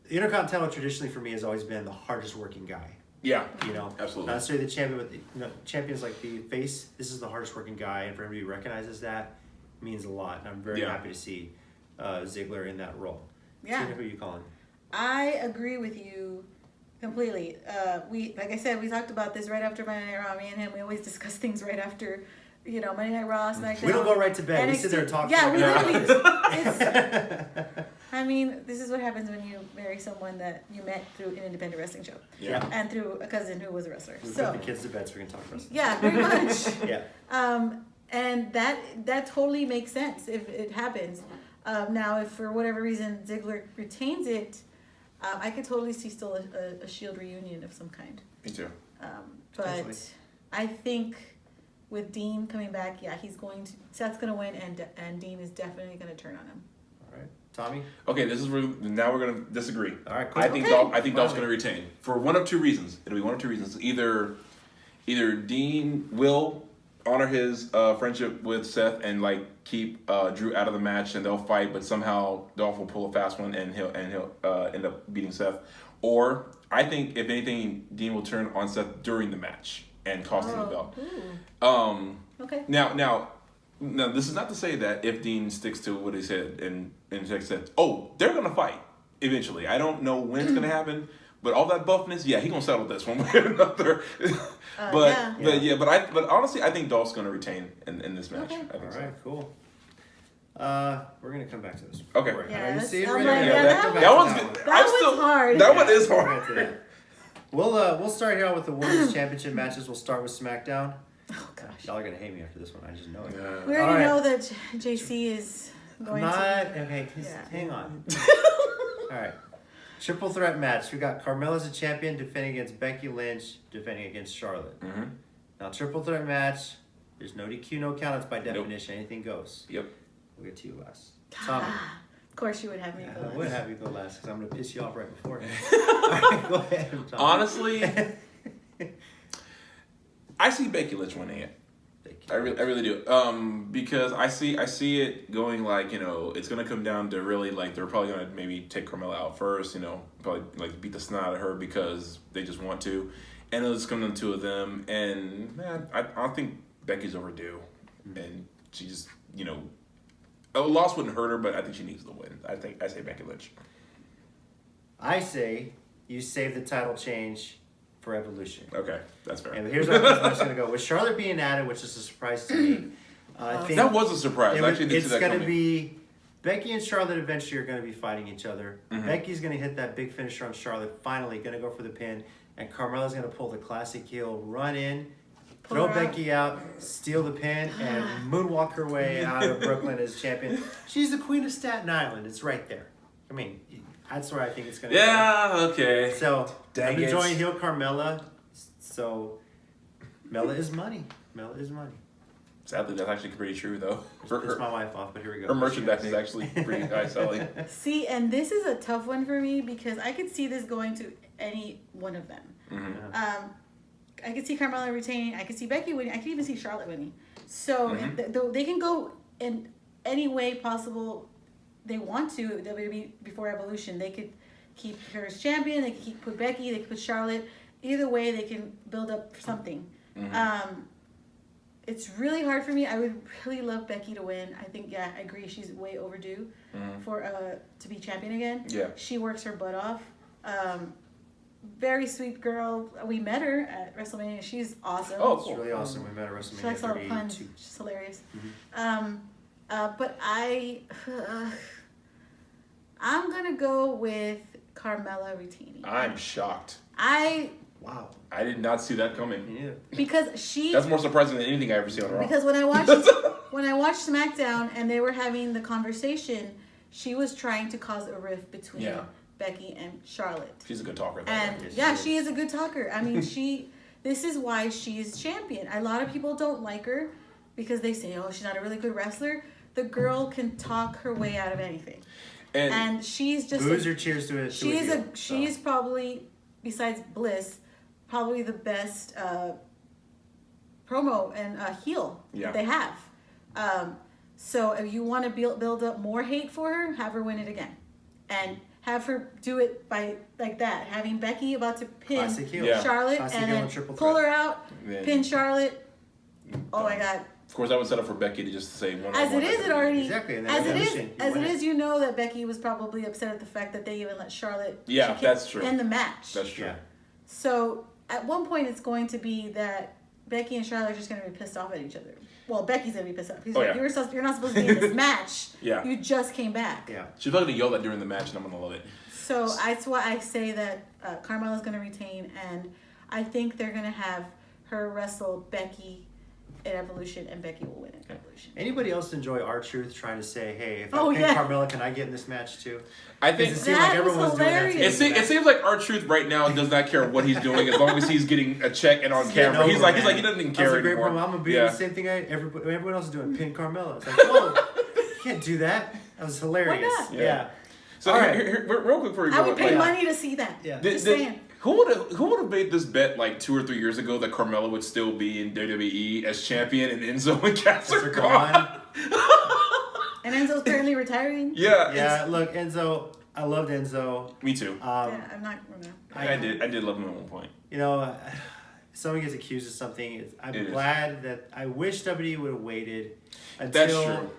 The Intercontinental traditionally for me has always been the hardest working guy. Yeah. You know, Absolutely. not necessarily the champion, but champion's like the face. This is the hardest working guy, and for him to be recognized as that means a lot. And I'm very happy to see Ziggler in that role. Yeah. Tina, who are you calling? I agree with you completely. Like I said, we talked about this right after Monday Night Raw. Me and him, we always discuss things right after, Monday Night Raw, SmackDown. We don't go right to bed. We sit there and talk. Yeah, we literally. I mean, this is what happens when you marry someone that you met through an independent wrestling show. Yeah. And through a cousin who was a wrestler. We So put the kids to bed so we can talk wrestling. yeah, pretty much. Yeah. And that totally makes sense if it happens. Now, if for whatever reason Ziggler retains it, I could totally see still a Shield reunion of some kind. Me too. But Potentially. I think with Dean coming back, Seth's gonna win, and Dean is definitely gonna turn on him. All right, Tommy. Okay, this is where now we're gonna disagree. All right, cool. I think Okay. Dolph's gonna retain for one of two reasons. It'll be one of two reasons. Either Dean will honor his friendship with Seth and keep Drew out of the match, and they'll fight, but somehow Dolph will pull a fast one and he'll end up beating Seth. Or I think if anything, Dean will turn on Seth during the match and cost him the belt. Okay. Now, this is not to say that if Dean sticks to what he said and Jack said, they're gonna fight eventually. I don't know when it's gonna happen, but all that buffness, he's gonna settle this one way or another. But honestly, I think Dolph's gonna retain in this match. Okay. I think All so. right, cool. We're gonna come back to this. Okay. Don't worry. Yeah, I already that's- see it I'm right like, there. yeah, We'll that come back That to one's that good. one. That was hard. That one Yeah, is we'll hard. get to that. We'll start here out with the women's championship matches. We'll start with SmackDown. Oh gosh. Y'all are gonna hate me after this one. I just know it. We All already right. know that JC is going to. Okay. Just Yeah. hang on. All right. Triple threat match. We got Carmella as a champion defending against Becky Lynch, defending against Charlotte. Mm-hmm. Now, triple threat match. There's no DQ, no countouts by definition. Anything goes. Yep. We'll get to you last. Tommy. Of course, you would have me go. I last. would have you go last because I'm going to piss you off right before. All right, go ahead. Tommy. Honestly, I see Becky Lynch winning it. I really do. Because I see it going it's gonna come down to really they're probably gonna maybe take Carmella out first, probably beat the snot out of her because they just want to, and it'll just come down to two of them. And man, I don't think Becky's overdue, and she just a loss wouldn't hurt her, but I think she needs the win. I say Becky Lynch. I say you save the title change for Evolution. Okay, that's fair. And here's how this match is going to go. With Charlotte being added, which is a surprise to me, I think That was a surprise. I actually didn't see it's that going to coming. be Becky and Charlotte eventually are going to be fighting each other. Mhm. Becky's going to hit that big finisher on Charlotte, finally going to go for the pin, and Carmella's going to pull the classic heel, run in, throw Becky out, steal the pin, and moonwalk her way out of Brooklyn as champion. She's the queen of Staten Island. It's right there. I mean, that's where I think it's going to Yeah, okay. So, Dang I'm it. enjoying heel Carmella. So, Mella is money. Mella is money. Sadly, that's actually pretty true, though. Piss my wife off, but here we go. Her merchandise is actually pretty high selling. See, and this is a tough one for me because I could see this going to any one of them. Mm-hmm. I could see Carmella retaining. I could see Becky winning. I could even see Charlotte winning. So they can go in any way possible they want to. WWE before Evolution, they could keep her as champion. They could put Becky. They could put Charlotte. Either way, they can build up something. It's really hard for me. I would really love Becky to win. I think, yeah, I agree. She's way overdue for to be champion again. Yeah. She works her butt off. Very sweet girl. We met her at WrestleMania. She's awesome. Oh, It's really awesome. We met at WrestleMania. She likes all the puns. 32. She's hilarious. But I'm gonna go with Carmella retaining. I'm shocked. Wow. I did not see that coming. Yeah. Because she. That's more surprising than anything I ever see on Raw. Because when I watched SmackDown and they were having the conversation, she was trying to cause a rift between Becky and Charlotte. She's a good talker. And she is a good talker. I mean, this is why she's champion. A lot of people don't like her because they say, oh, she's not a really good wrestler. The girl can talk her way out of anything. And she's just Boos or cheers to it. She's probably, besides Bliss, probably the best promo and heel that they have. So if you want to build up more hate for her, have her win it again. And have her do it by like that. Having Becky about to pin Charlotte Classic and heel then triple pull threat. her out, pin Charlotte. Oh my God. Of course, I would set up for Becky to just say one. As it is, it already. Exactly. And As it is, you know that Becky was probably upset at the fact that they even let Charlotte. That's true. In the match. That's true. Yeah. So at one point, it's going to be that Becky and Charlotte are just going to be pissed off at each other. Well, Becky's going to be pissed off. He's like, you're not supposed to be in this match. You just came back. Yeah. She's probably gonna yell that during the match, and I'm gonna love it. So that's why I say that Carmella's going to retain, and I think they're going to have her wrestle Becky in Evolution, and Becky will win in Evolution. Anybody else enjoy R-Truth trying to say, hey, if I Oh, pin yeah. Carmella, can I get in this match too? I think It seems like everyone's doing that. hilarious. it seems like R-Truth right now does not care what he's doing as long as he's getting a check and on camera. He's like he doesn't even care That was a great anymore. promo. I'm gonna be the same thing everyone else is doing. Pin Carmella. It's like, whoa, you can't do that. That was hilarious. Why not? Yeah. So All right. here, real quick before we go, I would pay money to see that. Yeah. Just saying. Who would have made this bet like 2 or 3 years ago that Carmella would still be in WWE as champion and Enzo and Cass are gone? And Enzo's apparently retiring. Yeah. Look, Enzo. I loved Enzo. Me too. I'm not. I did love him at one point. You know, someone gets accused of something. I'm glad that I wish WWE would have waited until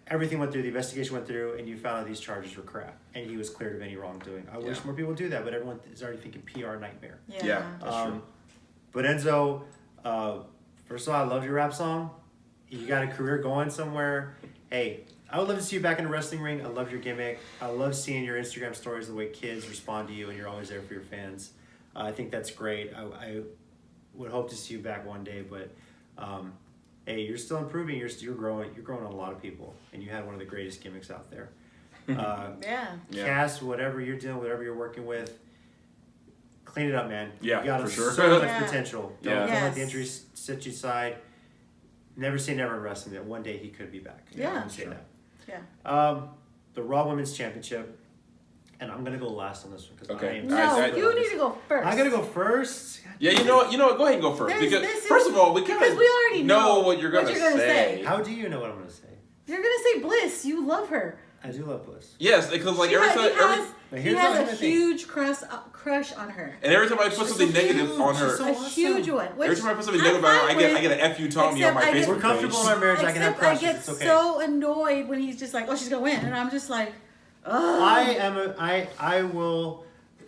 everything went through, the investigation went through, and you found out these charges were crap, and he was cleared of any wrongdoing. I wish more people would do that, but everyone is already thinking PR nightmare. Yeah, that's true. But Enzo, first of all, I love your rap song. You got a career going somewhere. Hey, I would love to see you back in the wrestling ring. I love your gimmick. I love seeing your Instagram stories, the way kids respond to you, and you're always there for your fans. I think that's great. I would hope to see you back one day, but hey, you're still improving. You're growing. You're growing on a lot of people, and you had one of the greatest gimmicks out there. Cass, whatever you're doing, whatever you're working with, clean it up, man. Yeah, you got for sure. so much potential. Don't Yeah. let the injuries set you aside. Never say never in wrestling. That one day he could be back. Yeah, say that. Yeah. The Raw Women's Championship, and I'm gonna go last on this one because Okay. You need to go first. I gotta go first. Yeah, you know what? Go ahead and go first. Because first of all, we kind because of we already know what you're gonna say. How do you know what I'm gonna say? You're gonna say Bliss. You love her. I do love Bliss. Yes, because like He every has a huge crush on her. and every time I put something negative on her, A huge one. every time I put something negative on her, I get an F you Tommy on my Facebook We're comfortable in our marriage. I can have Except I crushes. get It's okay. so annoyed when he's just like, "Oh, she's gonna win," and I'm just like, "Oh." I will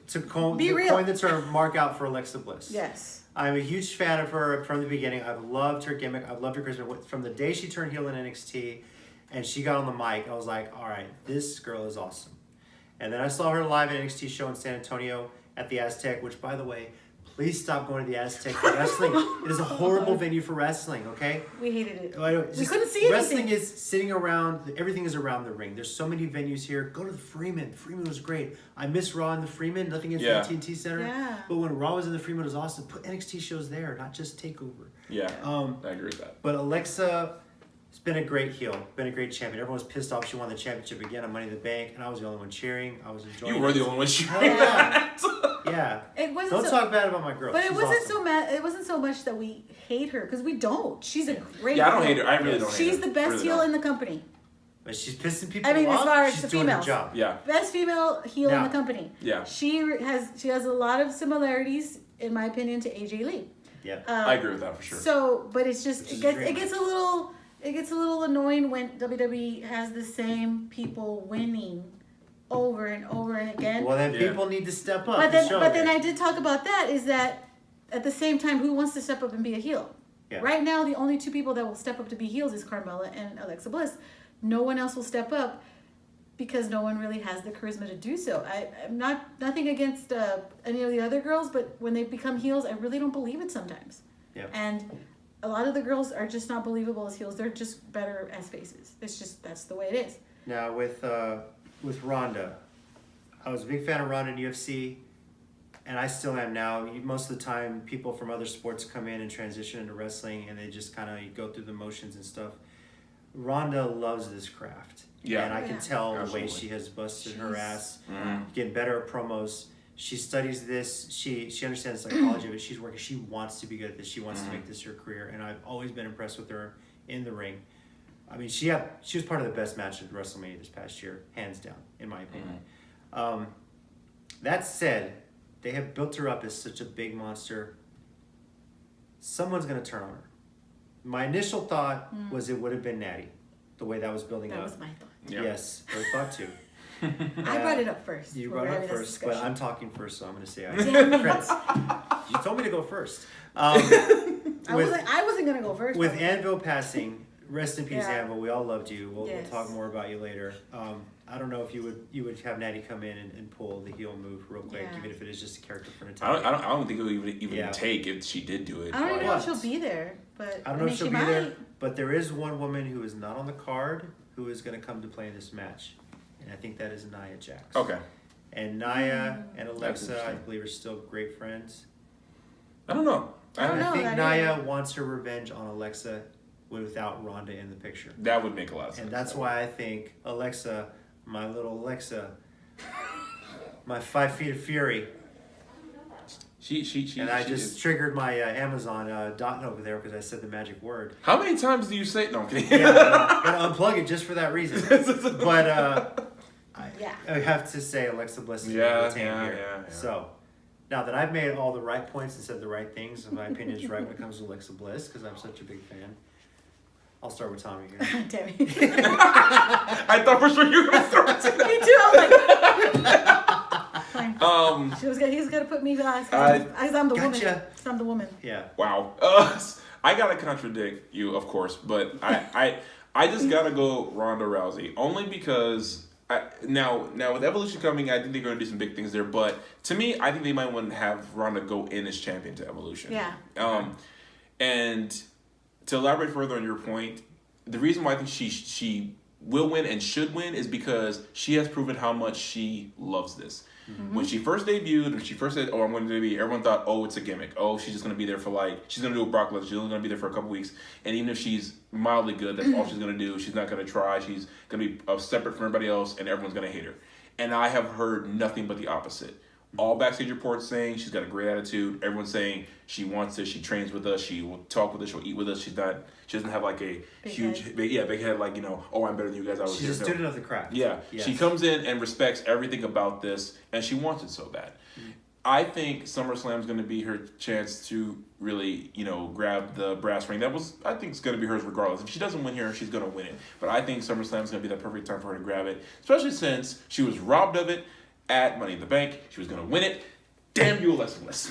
coin the term, mark out for Alexa Bliss. Yes. I'm a huge fan of her from the beginning. I've loved her gimmick. I've loved her charisma. From the day she turned heel in NXT and she got on the mic, I was like, all right, this girl is awesome. And then I saw her live at NXT show in San Antonio at the Aztec, which, by the way, Please stop going to the Aztec for wrestling. It is a horrible venue for wrestling, okay? We hated it. We couldn't see anything. Wrestling is sitting around, everything is around the ring. There's so many venues here. Go to the Freeman. The Freeman was great. I miss Raw in the Freeman, nothing against the AT&T Center. Yeah. But when Raw was in the Freeman, it was awesome. Put NXT shows there, not just TakeOver. Yeah, I agree with that. But Alexa has been a great heel, been a great champion. Everyone was pissed off she won the championship again on Money in the Bank, and I was the only one cheering. I was enjoying it. You were the only one cheering. Yeah. It wasn't Don't so, talk bad about my girl. But She's it wasn't awesome. so mad. It wasn't so much that we hate her because we don't. She's a great. Yeah, I don't heel. hate her. I really don't hate her. She's the best Really heel don't. in the company. But she's pissing people I mean, off. as far as she's the doing her females. job. Yeah. Best female heel in Now- the company. Yeah. She has a lot of similarities, in my opinion, to AJ Lee. Yeah. I agree with that for sure. So, but it's just Which is it gets a little annoying when WWE has the same people winning over and over and again. Well, then Yeah. people need to step up. But and then, show but then that. I did talk about that. Is that at the same time, who wants to step up and be a heel? Yeah. Right now, the only two people that will step up to be heels is Carmella and Alexa Bliss. No one else will step up because no one really has the charisma to do so. I'm nothing against any of the other girls, but when they become heels, I really don't believe it sometimes. Yeah. And a lot of the girls are just not believable as heels. They're just better as faces. It's just that's the way it is. Now with Ronda, I was a big fan of Ronda in UFC, and I still am now. Most of the time, people from other sports come in and transition into wrestling, and they just kind of go through the motions and stuff. Ronda loves this craft. Yeah. And I can Yeah. tell the way Absolutely. she has busted her She's- ass, Mhm. getting better at promos. She studies this. She understands the psychology of it. She's working. She wants to be good at this. She wants to make this her career. And I've always been impressed with her in the ring. I mean, she was part of the best match at WrestleMania this past year, hands down, in my opinion. That said, they have built her up as such a big monster. Someone's going to turn on her. My initial thought was it would have been Natty, the way that was building That up. was my thought. Yeah. Yes, I thought too. I brought it up first. You when brought we it were up having this first, but discussion. I'm talking first, so I'm going to say Damn it. Prince, you told me to go first. I With wasn't gonna go first. with but- Anvil passing, rest in peace, Yeah. Anvil. We all loved you. We'll Yes. talk more about you later. I don't know if you would have Natty come in and pull the heel move real quick, Yeah. even if it is just a character for an I attack. don't think it would even Yeah. take if she did do it. I don't even know if What? she'll be there, but I don't know if she'll she be might. there, but there is one woman who is not on the card who is going to come to play in this match, and I think that is Nia Jax. Okay. And Nia and Alexa, I interesting. believe, are still great friends. I don't know. I don't And I know think that Nia either. wants her revenge on Alexa without Ronda in the picture. That would make a lot of sense. And that's why I think Alexa, my little Alexa, my 5 feet of fury, She and I she just is- triggered my Amazon dot over there because I said the magic word. How many times do you say no? I'm kidding. Yeah, I'm gonna unplug it just for that reason. But Yeah. I have to say Alexa Bliss is Yeah, retain yeah, here. yeah. So now that I've made all the right points and said the right things, and my opinion is right when it comes to Alexa Bliss because I'm such a big fan. I'll start with Tommy here. Damn it. I thought for sure you were gonna start saying that. Me too. I'm like, fine. He's got to put me last because I'm the woman. Gotcha. 'Cause I'm the woman. Yeah. Wow. I gotta contradict you, of course, but I just gotta go Ronda Rousey only because now with Evolution coming, I think they're gonna do some big things there. But to me, I think they might want to have Ronda go in as champion to Evolution. Yeah. And to elaborate further on your point, the reason why I think she will win and should win is because she has proven how much she loves this. Mm-hmm. When she first debuted, when she first said, "Oh, I'm going to debut," everyone thought, "Oh, it's a gimmick. Oh, she's just going to be there for she's going to do a Brock Lesnar. She's only going to be there for a couple weeks. And even if she's mildly good, that's all she's going to do. She's not going to try. She's going to be separate from everybody else, and everyone's going to hate her." And I have heard nothing but the opposite. All backstage reports saying she's got a great attitude. Everyone's saying she wants this. She trains with us. She will talk with us. She'll eat with us. She doesn't have a Big huge, head. big head Oh, I'm better than you guys. I was She's a here. No. student of the craft. Yeah, Yes. she comes in and respects everything about this, and she wants it so bad. I think SummerSlam is going to be her chance to really, grab the brass ring. I think it's going to be hers regardless. If she doesn't win here, she's going to win it. But I think SummerSlam is going to be the perfect time for her to grab it, especially since she was robbed of it at Money in the Bank. She was going to win it. Damn you, Alexa Bliss.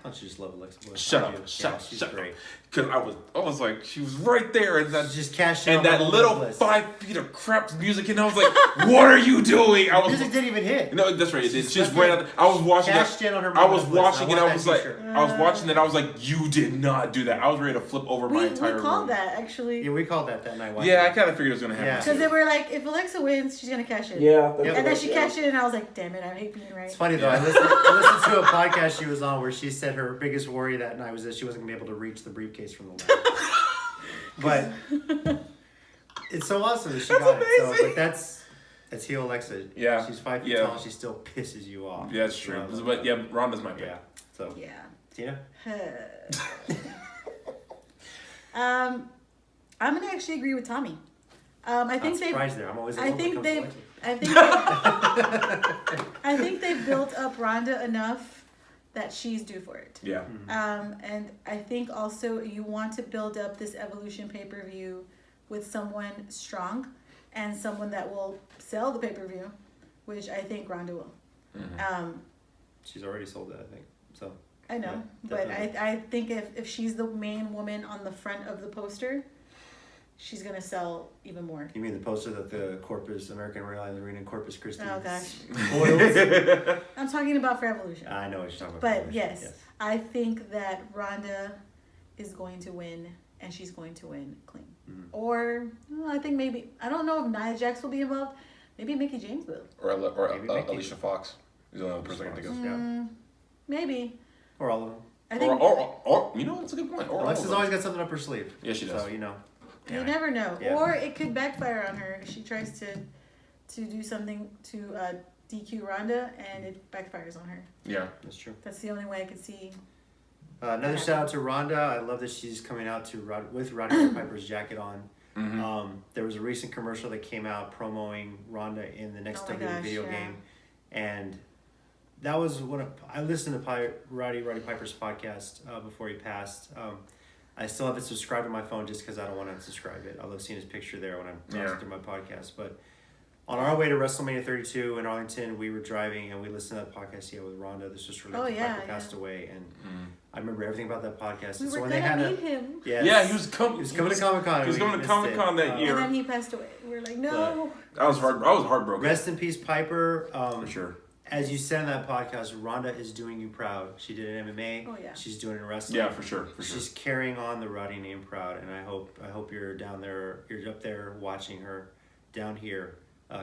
don't you just love Alexa Bliss? Shut I up! do. Shut Yeah, up! she's Shut great. up! Because I was like, she was right there, and that Just cash in and on that her little Bliss. 5 feet of crap music, and I was like, what are you doing? I was Music didn't even hit. no, that's right. It did. She's She just left ran it- out. I was watching cashed that. in on her I was Bliss. watching it. I want was that like, t-shirt. I was watching it. I was like, you did not do that. I was ready to flip over my We entire called room. that actually. Yeah, we called that night. Yeah, I kind of figured it was gonna happen. Yeah. Because they were like, if Alexa wins, she's gonna cash in. Yeah. And then she cashed in, and I was like, damn it, I hate being right. It's funny though. I listened to a podcast she was on where she said her biggest worry that night was that she wasn't gonna be able to reach the briefcase from the line. But it's so awesome that she got it. So, but that's heel Alexa. Yeah. She's 5 feet Yeah. tall. And she still pisses you off. Yeah, that's true. So, But yeah, Ronda's my pick. yeah. So Yeah. Tina. I'm gonna actually agree with Tommy. I think I'm they. surprised there. I'm always. I think they. they've. I think they've built up Ronda enough that she's due for it. Yeah. And I think also you want to build up this Evolution pay-per-view with someone strong and someone that will sell the pay-per-view, which I think Ronda will. She's already sold it, I think. So. I know, Yeah, but definitely. I think if she's the main woman on the front of the poster, she's gonna sell even more. You mean the poster that the Corpus American Airlines Arena in Corpus Christi? Oh gosh, Oils? I'm talking about for Evolution. I know what you're talking about. But Evolution, yes, I think that Ronda is going to win, and she's going to win clean. Or well, I think maybe I don't know if Nia Jax will be involved. Maybe Mickey James will. Or Maybe Mickey. Alicia Fox is the only other person I can think of. Yeah. Maybe. Or all of them. I think Or you know, it's a good point. Or Alexa's always got something up her sleeve. Yeah, she does. So, you know. you never know. Yeah. Or it could backfire on her. She tries to do something to DQ Ronda, and it backfires on her. Yeah. That's true. That's the only way I could see. Another shout out to Rhonda. I love that she's coming out with Roddy Piper's jacket on. Mm-hmm. There was a recent commercial that came out promoting Rhonda in the next Oh my WWE gosh, video yeah. game, and that was I listened to Roddy Piper's podcast before he passed. I still have it subscribed to my phone just because I don't want to unsubscribe it. I love seeing his picture there when I'm browsing through my podcast. But on our way to WrestleMania 32 in Arlington, we were driving and we listened to that podcast he had with Rhonda. This was shortly after Piper passed away, and I remember everything about that podcast. We And so were when gonna they had meet him. yes, Yeah, he was coming to Comic Con. He was coming to Comic Con that year. And then he passed away. We're like, no. I was heartbroken. Rest in peace, Piper. For sure. As you said in that podcast, Rhonda is doing you proud. She did it in MMA. Oh, yeah. She's doing it in wrestling. Yeah, for sure. She's carrying on the Roddy name proud, and I hope you're down there. You're up there watching her down here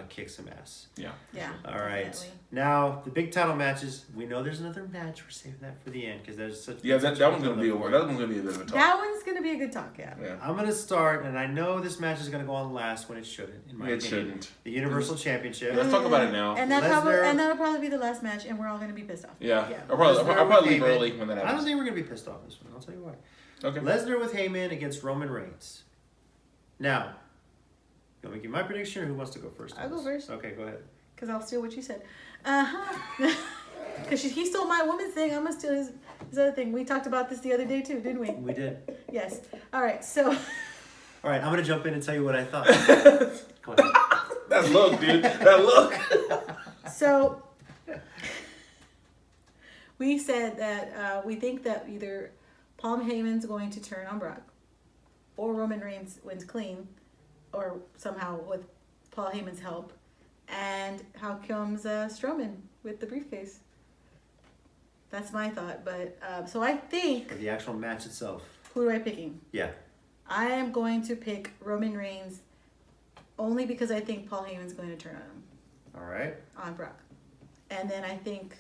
kick some ass. Yeah. Yeah. All right. definitely. Now the big title matches. We know there's another match. We're saving that for the end because there's such. Yeah, such that one's big gonna be a build-up that for it. one's gonna be a bit of a talk. That one's going to be a good talk, yeah. Yeah. I'm gonna start, and I know this match is gonna go on last when it shouldn't. In my It opinion. shouldn't. The Universal Championship. Let's talk about it now. And that'll probably be the last match, and we're all going to be pissed off. Yeah. Yeah. I'll probably leave Heyman. early when that I don't happens. think we're gonna be pissed off this one. I'll tell you why. Okay. Lesnar with Heyman against Roman Reigns. Now, you want me to give my prediction, or who wants to go first? on I'll go this? first. Okay, go ahead. Because I'll steal what you said. Because he stole my woman's thing. I'm going to steal his other thing. We talked about this the other day, too, didn't we? We did. Yes. All right, so... All right, I'm gonna jump in and tell you what I thought. Go ahead. That look, dude. That look. So, we said that we think that either Paul Heyman's going to turn on Brock, or Roman Reigns wins clean, or somehow with Paul Heyman's help. And how comes Strowman with the briefcase? That's my thought. But so I think, For the actual match itself. who am I picking? Yeah. I am going to pick Roman Reigns only because I think Paul Heyman's going to turn on him, All right. on Brock. And then I think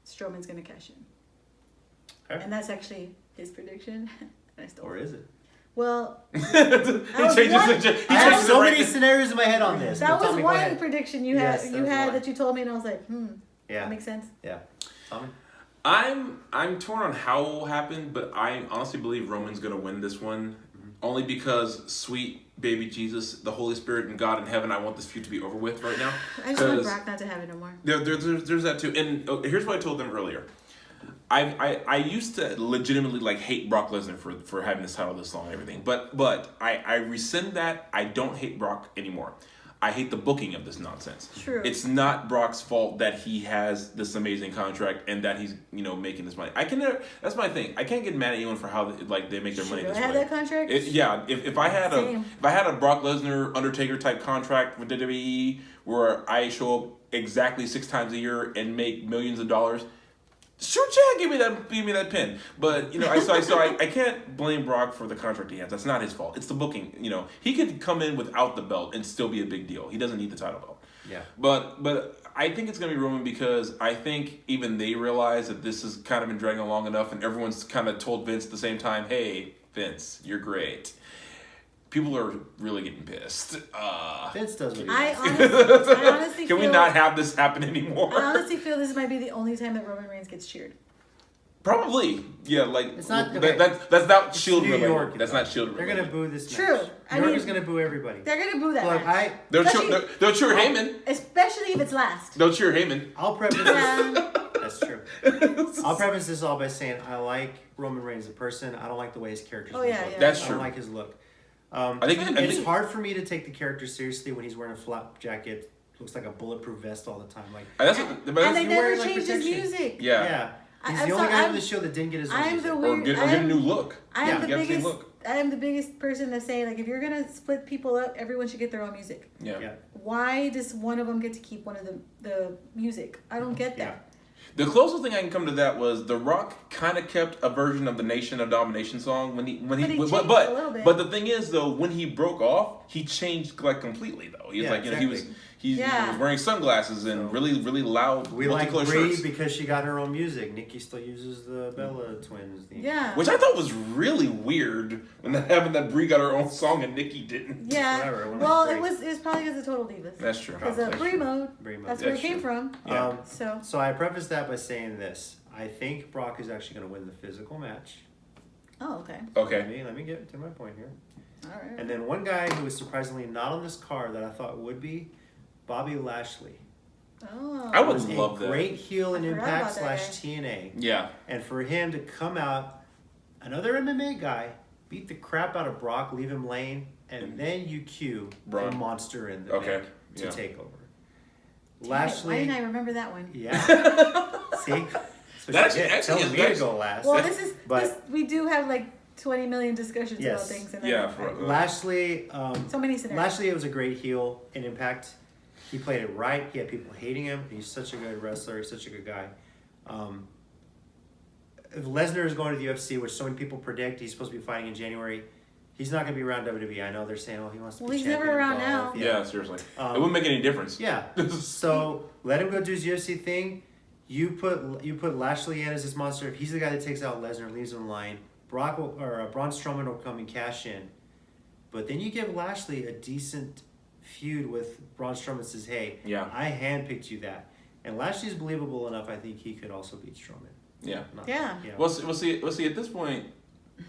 Strowman's going to cash in. Okay. And that's actually his prediction. And I stole Or it. is it? Well, He was changes one- it. He I have changes so it many right. scenarios in my head on this. that but was Tommy, go one ahead. prediction you Yes, had that was one. that you told me, and I was like, Yeah. that makes sense. Yeah. Tommy? I'm torn on how it will happen, but I honestly believe Roman's gonna win this one, only because sweet baby Jesus, the Holy Spirit, and God in heaven, I want this feud to be over with right now. I just want 'Cause Brock not to have it no more. there's that too, and here's what I told them earlier. I used to legitimately hate Brock Lesnar for having this title this long and everything, but I rescind that. I don't hate Brock anymore. I hate the booking of this nonsense. True. It's not Brock's fault that he has this amazing contract and that he's making this money. I can never. That's my thing. I can't get mad at anyone for how they make their money this way. I have that contract. If I had a Brock Lesnar Undertaker type contract with WWE where I show up exactly 6 times a year and make millions of dollars. Sure, Chad, give me that pin. But I can't blame Brock for the contract he has. That's not his fault. It's the booking. He could come in without the belt and still be a big deal. He doesn't need the title belt. Yeah. But I think it's gonna be Roman because I think even they realize that this has kind of been dragging on long enough, and everyone's kind of told Vince at the same time, "Hey, Vince, you're great." People are really getting pissed. Vince does what he I wants. honestly Can we not have this happen anymore? I honestly feel this might be the only time that Roman Reigns gets cheered. Probably, yeah. Like It's not- that's not Shield New related. York. That's not Shield They're related. gonna boo this True. match. I New York mean- is gonna boo everybody. They're gonna boo that Look, match. They'll Especially- cheer Heyman. Especially if it's last. They'll cheer Heyman. I'll preface this. Yeah. That's true. I'll preface this all by saying I like Roman Reigns as a person. I don't like the way his character's Oh, been yeah, booked. yeah. That's I true. don't like his look. I It's think hard for me to take the character seriously when he's wearing a flap jacket. Looks like a bulletproof vest all the time. Like that's And what, they you're never wearing, like, changed his protection. music. yeah. yeah, he's I'm the only so- guy I'm- on the show that didn't get his own I'm music. the Or weird. get a new look. I am the Get the same biggest. look. I am the biggest person to say like if you're gonna split people up, everyone should get their own music. Yeah. Yeah. Why does one of them get to keep one of the music? I don't get Yeah. that. The closest thing I can come to that was The Rock kind of kept a version of the Nation of Domination song when he But he changed a little bit. but the thing is though when he broke off he changed like completely though he was Yeah, like he was exactly. he was wearing sunglasses and So- really loud We like multicolor Brie shirts, because she got her own music. Nikki still uses the Bella Twins theme. Yeah. which I thought was really weird when that happened that Brie got her own song and Nikki didn't. Yeah. Whatever, it Well, was it was probably because of Total Divas. That's true. Because That's of true. Brie mode. Brie mode. That's where it That's came true. from. Yeah. So. I preface that by saying this. I think Brock is actually going to win the physical match. Oh, okay. Okay. Let me get to my point here. All right. And then one guy who was surprisingly not on this card that I thought would be, Bobby Lashley. Oh. I would Was love a that. great heel in I forgot Impact about that / TNA. Yeah. And for him to come out, another MMA guy, beat the crap out of Brock, leave him laying, and then you cue Braun. the monster in the Okay, bank to yeah. take over. Why Lashley. didn't I remember that one? Yeah. See? So That's she did. actually- Tell me to that's- go last. Well, But- we do have like 20 million discussions Yes. about things. And Yeah, everything. Lashley. So many scenarios. Lashley was a great heel in Impact. He played it right. He had people hating him. He's such a good wrestler. He's such a good guy. If Lesnar is going to the UFC, which so many people predict he's supposed to be fighting in January, he's not going to be around WWE. I know they're saying, "Oh, he wants to Well, be he's champion never of around golf." now. Yeah, seriously. It Um, wouldn't make any difference. Yeah. So let him go do his UFC thing. You put Lashley in as this monster. He's the guy that takes out Lesnar, leaves him lying. Braun Strowman will come and cash in. But then you give Lashley a decent feud with Braun Strowman. Says, "Hey, Yeah. I handpicked you that." And Lashley's believable enough. I think he could also beat Strowman. Yeah. Yeah. We'll see. At this point,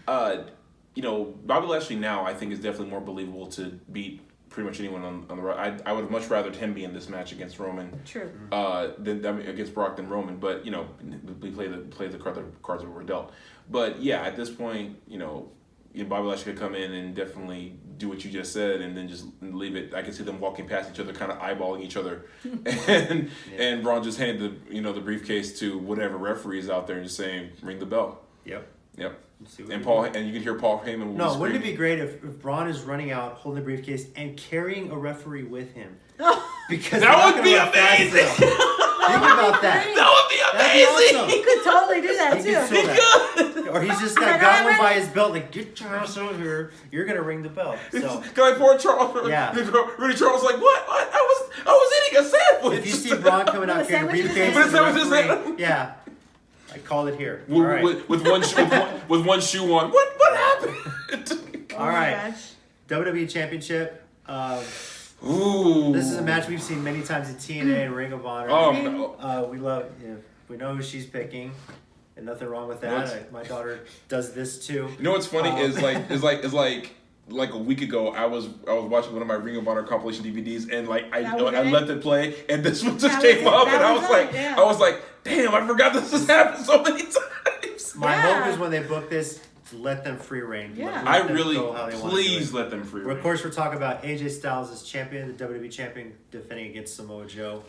Bobby Lashley now I think is definitely more believable to beat pretty much anyone on the road. I would have much rather him be in this match against Roman. True. Than against Brock than Roman. But we play the cards that were dealt. But yeah, at this point, Bobby Lashley could come in and definitely do what you just said, and then just leave it. I can see them walking past each other, kind of eyeballing each other, and Braun just handed the briefcase to whatever referee is out there and just saying, "Ring the bell." Yep. See what And we do. you can hear Paul Heyman. No, wouldn't it be great if Braun is running out, holding the briefcase, and carrying a referee with him? Because That they're not would be gonna run fast amazing! enough. Think about that. That would be That'd be amazing. awesome. He could totally do that He too. could so that. Or he's just got Like, one I'm by ready. his belt, like, get your ass over here. You're going to ring the bell. So, Guy, poor Charles. Yeah. Rudy Charles, like, what? I was eating a sandwich. if you see Braun coming out With a carrying a sandwich in briefcase, his hand. and the With a sandwich in his referee- hand. yeah. I called it here. with, All right. with one shoe on. What happened? Oh All my right. gosh. WWE Championship. Ooh. This is a match we've seen many times in TNA and Ring of Honor. Oh, no. We love. We know who she's picking, and nothing wrong with that. What's- My daughter does this too. You know what's funny Um, is like a week ago I was watching one of my Ring of Honor compilation DVDs and I That was it? let it play and this one just That came was it. up That and I was was it, like yeah. damn, I forgot this has happened so many times. My Yeah. hope is when they book this, let them free reign. Yeah. I them really, go how they wanna do please it. let them free Well, reign. of course, we're talking about AJ Styles as champion, the WWE champion, defending against Samoa Joe.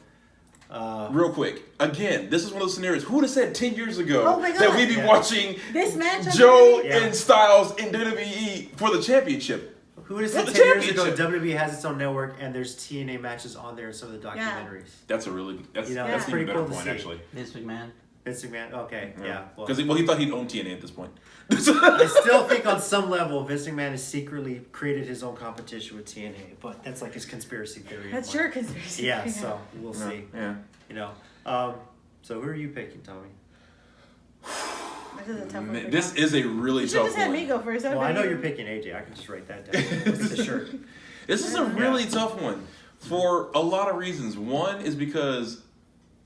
Real quick, again, this is one of those scenarios. Who would have said 10 years ago Oh my that God. we'd be Yeah. watching This match on Joe WWE? Yeah. and Styles in WWE for the championship? Who would have said For the 10 years ago championship. WWE has its own network and there's TNA matches on there in some of the Yeah. documentaries? That's a really that's You know, that's that's an pretty even better cool to point see. actually. Vince McMahon. Vince McMahon, okay, yeah. Well, Because he thought he'd own TNA at this point. I still think on some level Vince McMahon has secretly created his own competition with TNA, but that's like his conspiracy theory. That's one. your conspiracy. Yeah, so we'll see. Yeah. You know, so who are you picking, Tommy? This is a tough one. for This Tom. is a really You should tough just had one. me go first. Well, I know you're picking AJ. I can just write that down. Look at the shirt. This is a really tough one for a lot of reasons. One is because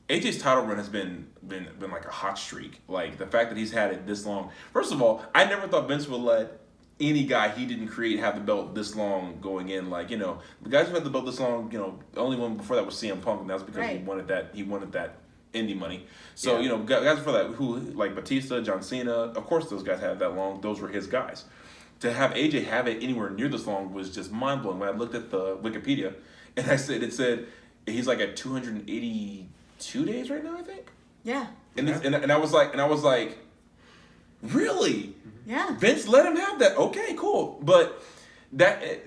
AJ's title run has been like a hot streak. Like the fact that he's had it this long. First of all, I never thought Vince would let any guy he didn't create have the belt this long going in. Like, you know, the guys who had the belt this long, you know, the only one before that was CM Punk, and that's because Right. he wanted that indie money. So, Yeah. you know, guys before that who like Batista, John Cena, of course those guys had that long. Those were his guys. To have AJ have it anywhere near this long was just mind blowing. When I looked at the Wikipedia, and it said he's like at 282 days right now, I think. Yeah. And I was like, really? Yeah. Vince let him have that. Okay, cool. But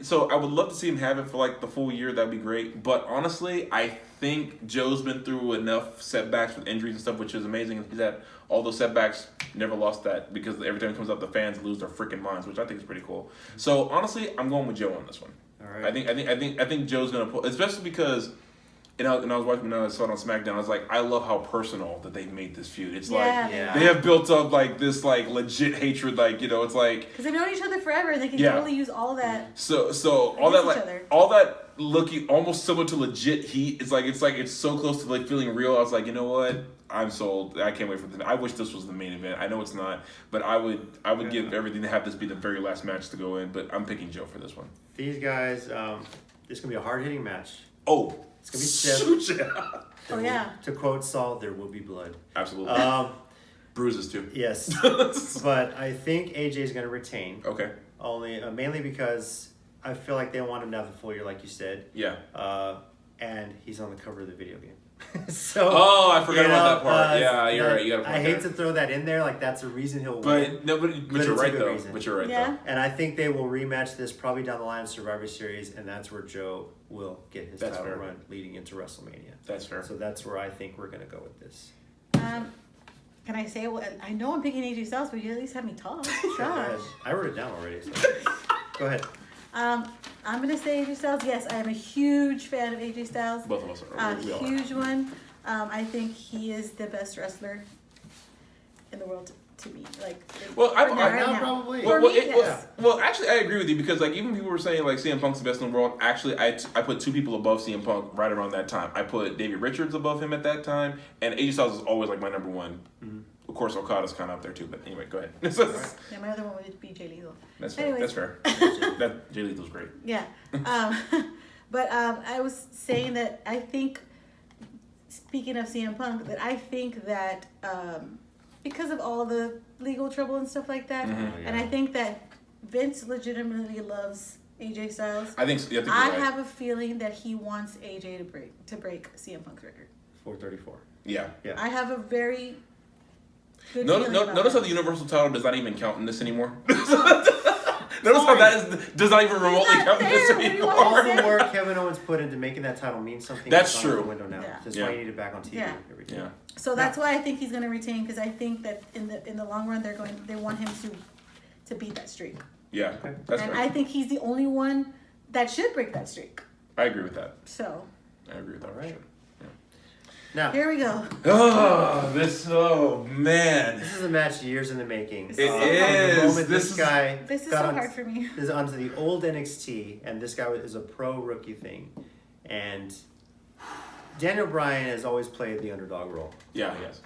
so I would love to see him have it for like the full year. That'd be great. But honestly, I think Joe's been through enough setbacks with injuries and stuff, which is amazing. He's had all those setbacks, never lost that, because every time it comes up, the fans lose their freaking minds, which I think is pretty cool. So honestly, I'm going with Joe on this one. All right. I think Joe's gonna pull, especially because. And I was watching when I saw it on SmackDown. I was like, I love how personal that they've made this feud. It's Yeah. like Yeah. they have built up like this like legit hatred. Like, you know, it's like Because they've known each other forever, and they can Yeah. totally use all that. so all that Against each like other. all that looking almost similar to legit heat. It's like it's so close to like feeling real. I was like, you know what? I'm sold. I can't wait for the. I wish this was the main event. I know it's not, but I would give everything to have this be the very last match to go in. But I'm picking Joe for this one. These guys, this is gonna be a hard-hitting match. Oh, It's gonna be stiff. shoot, yeah. Oh, yeah. To quote Saul, there will be blood. Absolutely. Bruises too. Yes, but I think AJ is gonna retain. Okay. Only mainly because I feel like they want him to have the full year, like you said. Yeah. And he's on the cover of the video game. So. Oh, I forgot you about know, that part. Yeah, you're right. You got a point I hate there. to throw that in there. Like that's a reason he'll win. But no, but But you're it's a right good though. reason. But you're right Yeah. And I think they will rematch this probably down the line in Survivor Series, and that's where Joe will get his That's title fair. run leading into WrestleMania. That's fair. So that's where I think we're gonna go with this. Can I say, well, I know I'm picking AJ Styles, but you at least have me talk. Go Gosh. ahead. I wrote it down already. So. Go ahead. I'm going to say AJ Styles. Yes, I am a huge fan of AJ Styles. Both of us A are. We all are. huge one. I think he is the best wrestler in the world to me. Like, Well, right now, I- right now. probably. For me, well, yes. well, actually, I agree with you because like even people were saying like CM Punk's the best in the world. Actually, I put two people above CM Punk right around that time. I put Davey Richards above him at that time, and AJ Styles is always like my number one. Mm-hmm. Of course, Okada's kind of up there too. But anyway, go ahead. Yeah, my other one would be Jay Lethal. That's fair. Anyways. That's fair. That Jay Lethal's great. Yeah. But I was saying that I think, speaking of CM Punk, that I think that because of all the legal trouble and stuff like that, Mm-hmm. and I think that Vince legitimately loves AJ Styles. I think you're I right. have a feeling that he wants AJ to break CM Punk's record. 434. Yeah. Yeah. I have a very good Notice feeling about how that. the Universal title does not even count in this anymore. Notice how does not even remotely not count in this there. What do you want? anymore. All the work Kevin Owens put into making that title mean something. That's is out true. The window now. Yeah. That's Yeah. why you need it back on TV Yeah. every time. Yeah. So that's why I think he's going to retain, because I think that in the long run they want him to beat that streak. Yeah. Okay. That's And fair. I think he's the only one that should break that streak. I agree with that. So I agree with that. All for right. sure. Now, here we go. Oh man. this is a match years in the making. It The is. moment This this is- guy This is got so on, hard for me. is onto the old NXT, and this guy is a pro rookie thing, and Daniel Bryan has always played the underdog role. Yeah. Yes.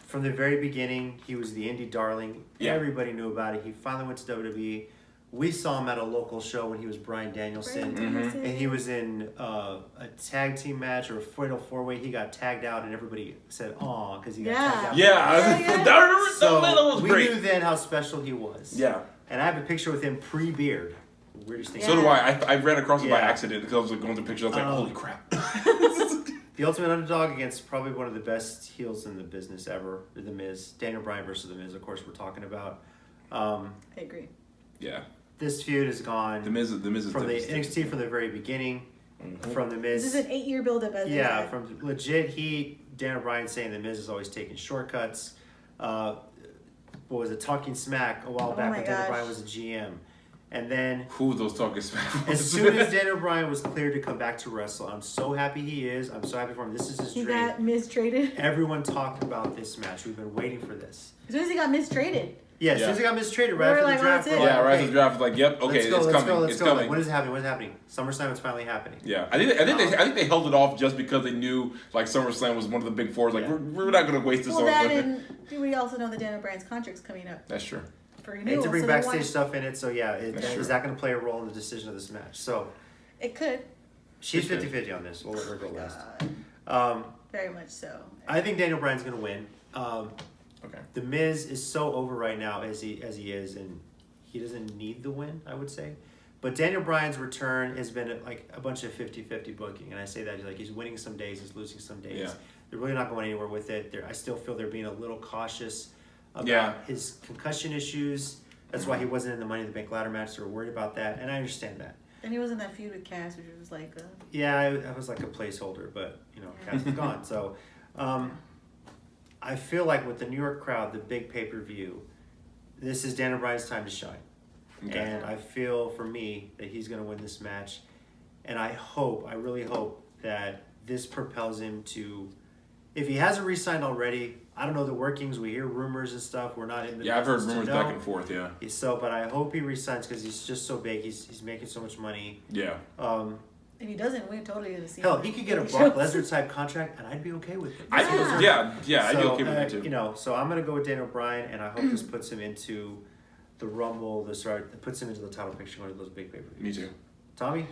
From the very beginning, he was the indie darling. Yeah. Everybody knew about it. He finally went to WWE, We saw him at a local show when he was Bryan Danielson. And he was in a tag team match or a fatal 4-way. He got tagged out, and everybody said, "Aw," because he got tagged out. Yeah. So that was we great. knew then how special he was. Yeah. And I have a picture with him pre-beard. Weirdest thing. So do I. I ran across it by accident because I was like, going through pictures. I was like, holy crap. The Ultimate Underdog against probably one of the best heels in the business ever, The Miz. Daniel Bryan versus The Miz, of course, we're talking about. I agree. Yeah. This feud has gone The Miz is from the NXT from the very beginning, from The Miz. This is an 8-year build-up. From legit heat, Daniel Bryan saying The Miz is always taking shortcuts. What was it, Talking Smack a while back when Daniel Bryan was a GM. And then who those Talking Smack? As soon as Daniel Bryan was cleared to come back to wrestle, I'm so happy he is. I'm so happy for him. This is his dream. He got mistraded. Everyone talked about this match. We've been waiting for this. As soon as he got mistraded. Yeah, as soon as he got mistraded, right after like, the draft. yeah, right after the draft was like, yep, okay, it's coming. It's coming. When is it happening? When is it happening? SummerSlam is finally happening. Yeah, I think they held it off just because they knew like SummerSlam was one of the big fours. Like we're not going to waste this. Well, that and we also know that Daniel Bryan's contract's coming up. That's true. For renewal, to bring backstage stuff in it, so yeah, is that going to play a role in the decision of this match? So it could. She's 50-50 on this. We'll let her go last. Very much so. I think Daniel Bryan's going to win. Okay. The Miz is so over right now as he is, and he doesn't need the win, I would say. But Daniel Bryan's return has been like a bunch of 50-50 booking, and I say that like he's winning some days, he's losing some days. Yeah. They're really not going anywhere with it. I still feel they're being a little cautious about his concussion issues. That's why he wasn't in the Money in the Bank ladder match. They were worried about that, and I understand that. And he was in that feud with Cass, which was like I was like a placeholder, but Cass is gone. So I feel like with the New York crowd, the big pay-per-view, this is Daniel Bryan's time to shine. Okay. And I feel for me that he's going to win this match. And I really hope that this propels him to, if he hasn't re-signed already, I don't know the workings. We hear rumors and stuff. We're not in the I've heard rumors back and forth. Yeah. But I hope he re-signs because he's just so big. He's making so much money. Yeah. If he doesn't, we're totally gonna see. Hell, he could get a Brock Lesnar type contract, and I'd be okay with it. I'd be okay with it too. So I'm gonna go with Daniel Bryan, and I hope this puts him into the Rumble. Puts him into the title picture, one of those big pay-per-views. Me too. Tommy.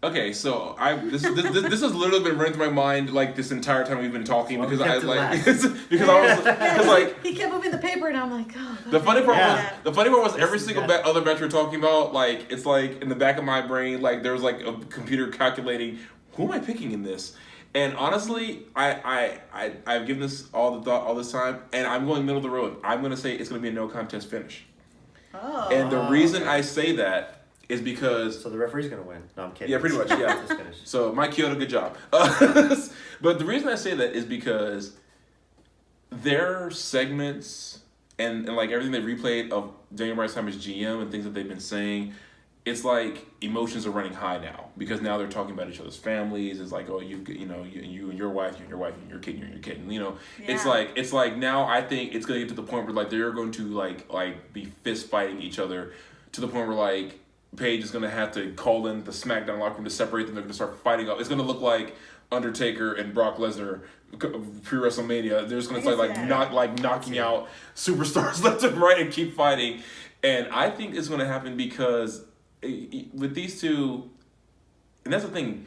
Okay, so this has literally been running through my mind like this entire time we've been talking because I was he kept moving the paper and I'm like, oh. The funny part was every single other match we're talking about, like it's like in the back of my brain, like there was like a computer calculating who am I picking in this, and honestly, I've given this all the thought all this time, and I'm going middle of the road. I'm gonna say it's gonna be a no contest finish. Oh. And the reason I say that is because... So the referee's going to win. No, I'm kidding. Yeah, pretty much, yeah. So, Mike Kyoto, good job. But the reason I say that is because their segments and like everything they replayed of Daniel Bryan's time as GM and things that they've been saying, it's like emotions are running high now because now they're talking about each other's families. It's like, oh, you and your wife, you and your wife, and your kid, and your kid. And, it's like now I think it's going to get to the point where like they're going to like be fist fighting each other to the point where like Paige is going to have to call in the SmackDown locker room to separate them. They're going to start fighting up. It's going to look like Undertaker and Brock Lesnar pre-WrestleMania. They're just going to start knocking out superstars left and right and keep fighting. And I think it's going to happen because with these two, and that's the thing,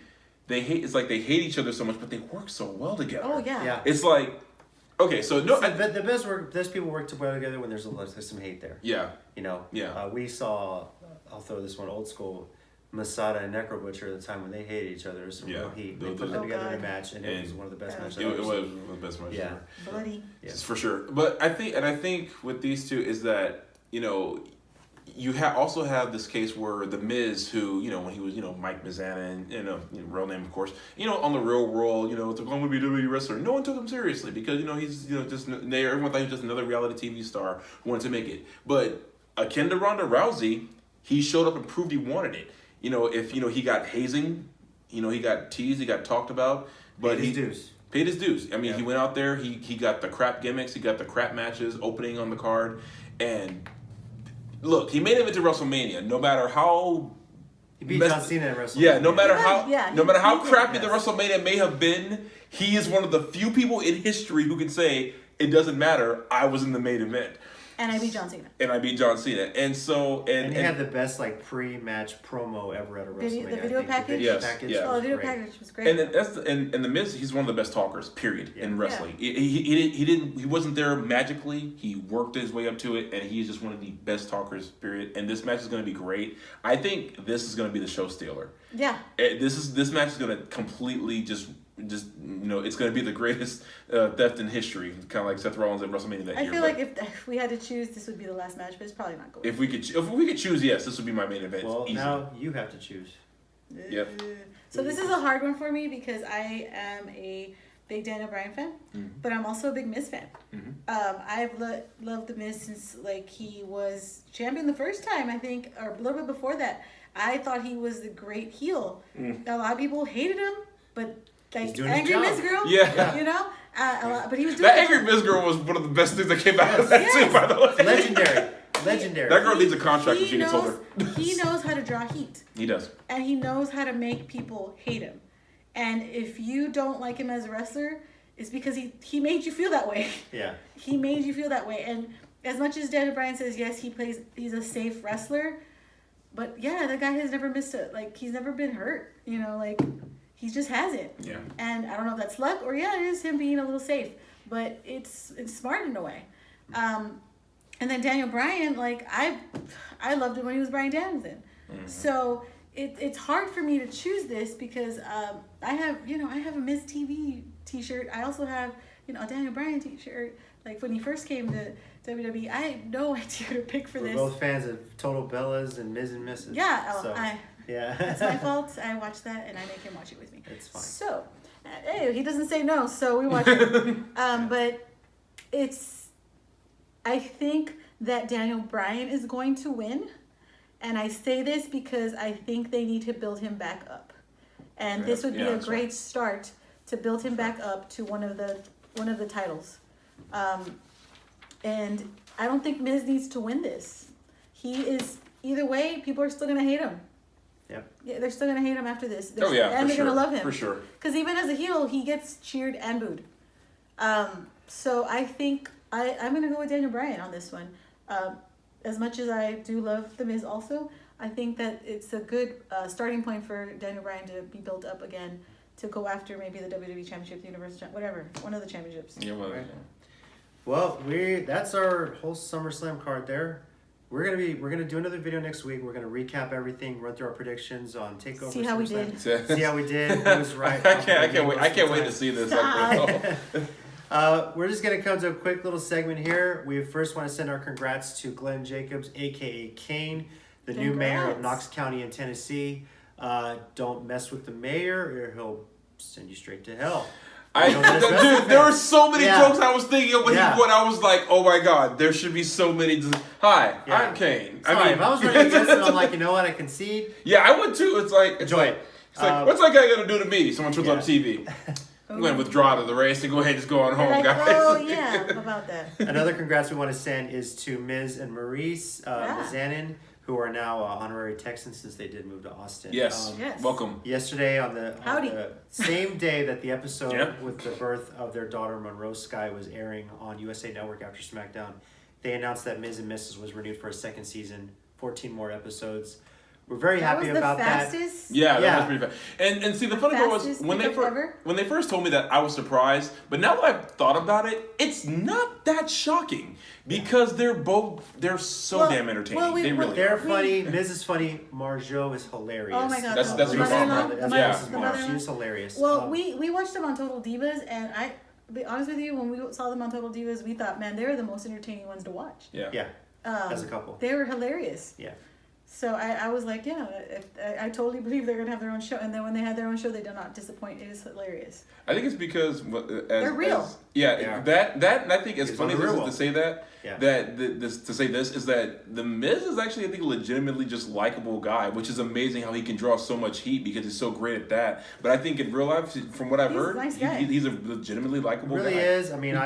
they hate each other so much, but they work so well together. Oh yeah. It's like, okay, so no, the best people work well together when there's some hate there. Yeah. We saw. I'll throw this one old school. Masada and Necro Butcher at the time when they hated each other, there was some real heat. They put them together in a match, and it was one of the best matches. It was one of the best matches ever. Bloody. Yes, for sure. But I think with these two is that you also have this case where the Miz, who when he was Mike Mizanin, real name of course, on the real world, it's a WWE wrestler. No one took him seriously because he's just everyone thought he was just another reality TV star who wanted to make it. But akin to Ronda Rousey, he showed up and proved he wanted it. If he got hazing, he got teased, he got talked about, but paid his dues. I mean, he went out there, he got the crap gimmicks, he got the crap matches opening on the card, and look, he made it into WrestleMania. No matter how he beat John Cena at WrestleMania. Yeah, no matter how crappy the WrestleMania may have been, he is one of the few people in history who can say it doesn't matter. I was in the main event. And I beat John Cena. And so And he had the best like pre-match promo ever at a WrestleMania. The video package? Yes, yeah. Oh, the video great. package was great. And the Miz, he's one of the best talkers, period, in wrestling. Yeah. He wasn't there magically. He worked his way up to it, and he's just one of the best talkers, period. And this match is going to be great. I think this is going to be the show stealer. Yeah. This match is going to completely just it's going to be the greatest theft in history, kind of like Seth Rollins at WrestleMania that year. I feel like if we had to choose, this would be the last match, but it's probably not going. If we could choose, yes, this would be my main event. Well, easy. now you have to choose. Yep. So this is a hard one for me because I am a big Daniel Bryan fan, but I'm also a big Miz fan. I've loved the Miz since like he was champion the first time, I think, or a little bit before that. I thought he was the great heel. A lot of people hated him, but like Angry Miz Girl, you know, but he was doing that Angry Miz Girl was one of the best things that came out of that too. By the way, legendary. That girl needs a contract when she gets older. He knows how to draw heat. He does, and he knows how to make people hate him. And if you don't like him as a wrestler, it's because he made you feel that way. Yeah, he made you feel that way. And as much as Daniel Bryan says yes, he's a safe wrestler, but yeah, the guy has never missed he's never been hurt. You know, like. He just hasn't. Yeah. And I don't know if that's luck or it is him being a little safe, but it's smart in a way. And then Daniel Bryan, like I loved him when he was Bryan Danielson. So it's hard for me to choose this because I have a Miz TV T-shirt. I also have a Daniel Bryan T-shirt. Like when he first came to WWE, I had no idea to pick for this. We're both fans of Total Bellas and Miz and Mrs. Yeah. Yeah. It's my fault. I watched that and I make him watch it with me. It's fine. So, hey, he doesn't say no, so we watch it. But I think that Daniel Bryan is going to win. And I say this because I think they need to build him back up. And this would be a great start to build him back up to one of the titles. And I don't think Miz needs to win this. Either way, people are still going to hate him. Yep. Yeah, they're still gonna hate him after this. And they're gonna love him for sure. Because even as a heel, he gets cheered and booed. So I think I'm gonna go with Daniel Bryan on this one. As much as I do love The Miz, also I think that it's a good starting point for Daniel Bryan to be built up again to go after maybe the WWE Championship, the Universal Championship, whatever, one of the championships. Yeah. Well, that's our whole SummerSlam card there. We're gonna do another video next week. We're gonna recap everything, run through our predictions on Takeover. See how we did. See how we did. Who was right? I can't wait to see this. We're just gonna come to a quick little segment here. We first want to send our congrats to Glenn Jacobs, aka Kane, the new mayor of Knox County in Tennessee. Don't mess with the mayor, or he'll send you straight to hell. Dude, there were so many jokes I was thinking of when I was like, oh my god, there should be so many. Hi, I'm Kane. Sorry, if I was running against it, I'm like, you know what, I concede. Yeah, I would too. It's like, enjoy it. It's like, what's that guy gonna do to me? Someone turns on TV. I'm going to withdraw to the race and go ahead and just go on home, guys. Oh, yeah, about that. Another congrats we want to send is to Miz and Maurice Mizanin, who are now honorary Texans since they did move to Austin. Yes, welcome. Yesterday on the same day that the episode with the birth of their daughter Monroe Sky was airing on USA Network after SmackDown, they announced that Miz and Mrs. was renewed for a second season, 14 more episodes. We're very happy about that. Yeah, that was pretty fast. And see, the funny part was when they first told me that, I was surprised. But now that I've thought about it, it's not that shocking because they're so damn entertaining. They're funny. Miz is funny. Marjo is hilarious. Oh my god, that's the mother-in-law. She's hilarious. Well, we watched them on Total Divas, and to be honest with you, when we saw them on Total Divas, we thought, man, they're the most entertaining ones to watch. Yeah. As a couple, they were hilarious. Yeah. So I was like, I totally believe they're gonna have their own show, and then when they had their own show, they did not disappoint. It is hilarious. I think it's because they're real. That I think it's funny to say that. Yeah. To say this is that the Miz is actually, I think, a legitimately just likable guy, which is amazing how he can draw so much heat because he's so great at that. But I think in real life, from what I've heard, he's a legitimately likable guy. He really is. I mean,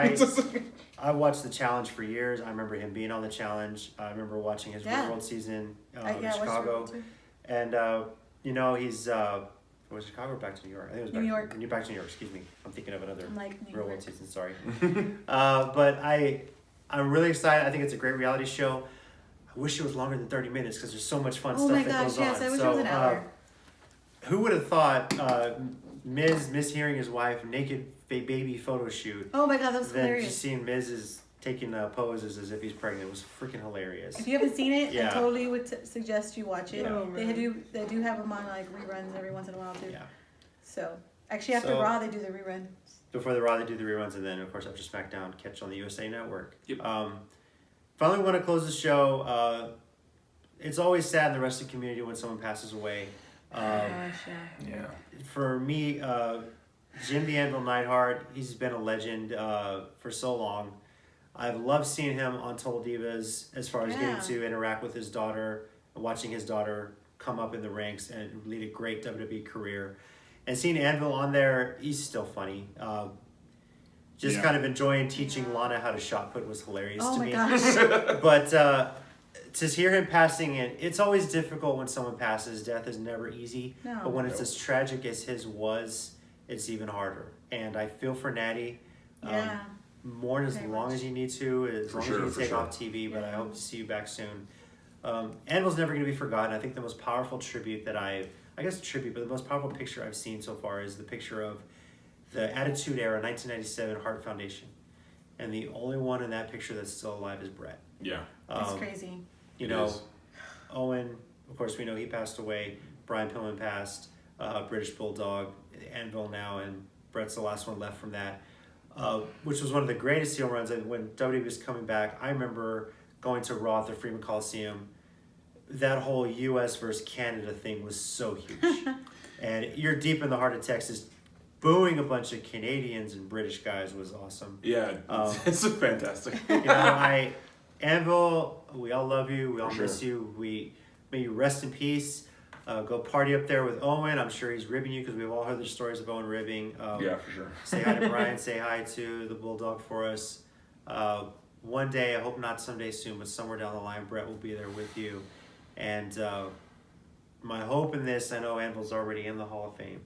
I watched the challenge for years. I remember him being on the challenge. I remember watching his Real World season in Chicago. And, he's... was Chicago or back to New York? I think it was back to New York, excuse me. I'm thinking of another Real World season, sorry. But I'm really excited. I think it's a great reality show. I wish it was longer than 30 minutes because there's so much fun Oh stuff my that gosh, goes yes, on. I wish So, it was an hour. who would have thought Miz hearing his wife naked baby photo shoot? Oh my god, that was Then hilarious. just seeing Miz is taking poses as if he's pregnant was freaking hilarious. If you haven't seen it, Yeah. I totally would suggest you watch it. Yeah. Oh, They man. do have them on like reruns every once in a while too. Yeah. So actually after So- Raw they do the rerun. Before the Raw, they do the reruns, and then of course after SmackDown, catch on the USA Network. Yep. Finally, want to close the show. It's always sad in the wrestling community when someone passes away. Gosh, yeah. Yeah. For me, Jim the Anvil Neidhart, he's been a legend for so long. I've loved seeing him on Total Divas as far as Yeah. getting to interact with his daughter, watching his daughter come up in the ranks and lead a great WWE career. And seeing Anvil on there, he's still funny. Just Yeah. kind of enjoying teaching Lana how to shot put was hilarious Oh to my me. gosh. But to hear him passing in, it's always difficult when someone passes. Death is never easy. No. But when it's as tragic as his was, it's even harder. And I feel for Natty. Yeah. Mourn as Very long much. as you need to, as For long sure, as you for take sure. off TV, but I Yeah. hope to see you back soon. Anvil's never going to be forgotten. I think the most powerful tribute that I guess tribute, but the most powerful picture I've seen so far is the picture of the Attitude Era 1997 Heart Foundation. And the only one in that picture that's still alive is Brett. Yeah. It's Um, crazy. You It know, is. Owen, of course, we know he passed away. Brian Pillman passed. British Bulldog, Anvil now, and Brett's the last one left from that. Which was one of the greatest heel runs. And when WWE was coming back, I remember going to Raw at the Freeman Coliseum. That whole U.S. versus Canada thing was so huge. And you're deep in the heart of Texas. Booing a bunch of Canadians and British guys was awesome. Yeah. It's fantastic. You know, Anvil, we all love you. We all For miss sure. you. May you rest in peace. Go party up there with Owen. I'm sure he's ribbing you because we've all heard the stories of Owen ribbing. Yeah, for sure. Say hi to Brian. Say hi to the Bulldog for us. One day, I hope not someday soon, but somewhere down the line, Brett will be there with you. And my hope in this, I know Anvil's already in the Hall of Fame.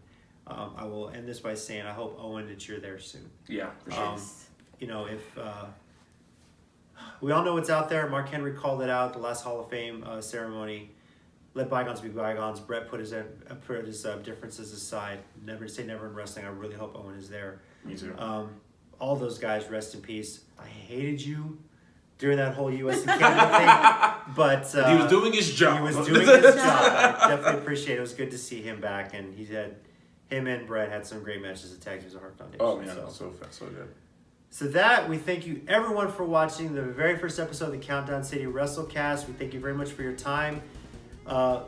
I will end this by saying I hope, Owen, that you're there soon. Yeah, for sure. Yes. You know, if we all know what's out there. Mark Henry called it out the last Hall of Fame ceremony. Let bygones be bygones. Brett put his differences aside. Never say never in wrestling. I really hope Owen is there. Me too. All those guys, rest in peace. I hated you during that whole U.S. and Canada thing, but he was doing his job. He was doing his job. I definitely appreciate it. It was good to see him back, and him and Brett had some great matches at Tag Teams of Heart Foundation. Oh man, so good. So that, we thank you everyone for watching the very first episode of the Countdown City Wrestle-Cast. We thank you very much for your time.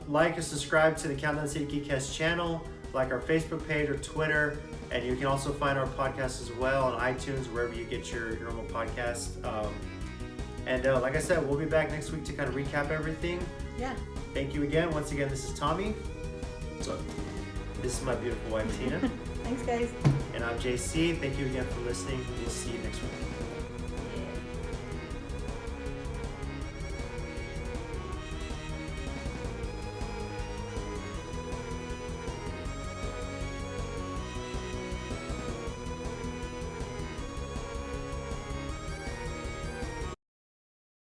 Like and subscribe to the Countdown City Geekcast channel, like our Facebook page or Twitter, and you can also find our podcast as well on iTunes, wherever you get your normal podcast. And like I said, we'll be back next week to kind of recap everything. Yeah. Thank you again. Once again, this is Tommy. What's up? This is my beautiful wife, Tina. Thanks, guys. And I'm JC. Thank you again for listening. We'll see you next week.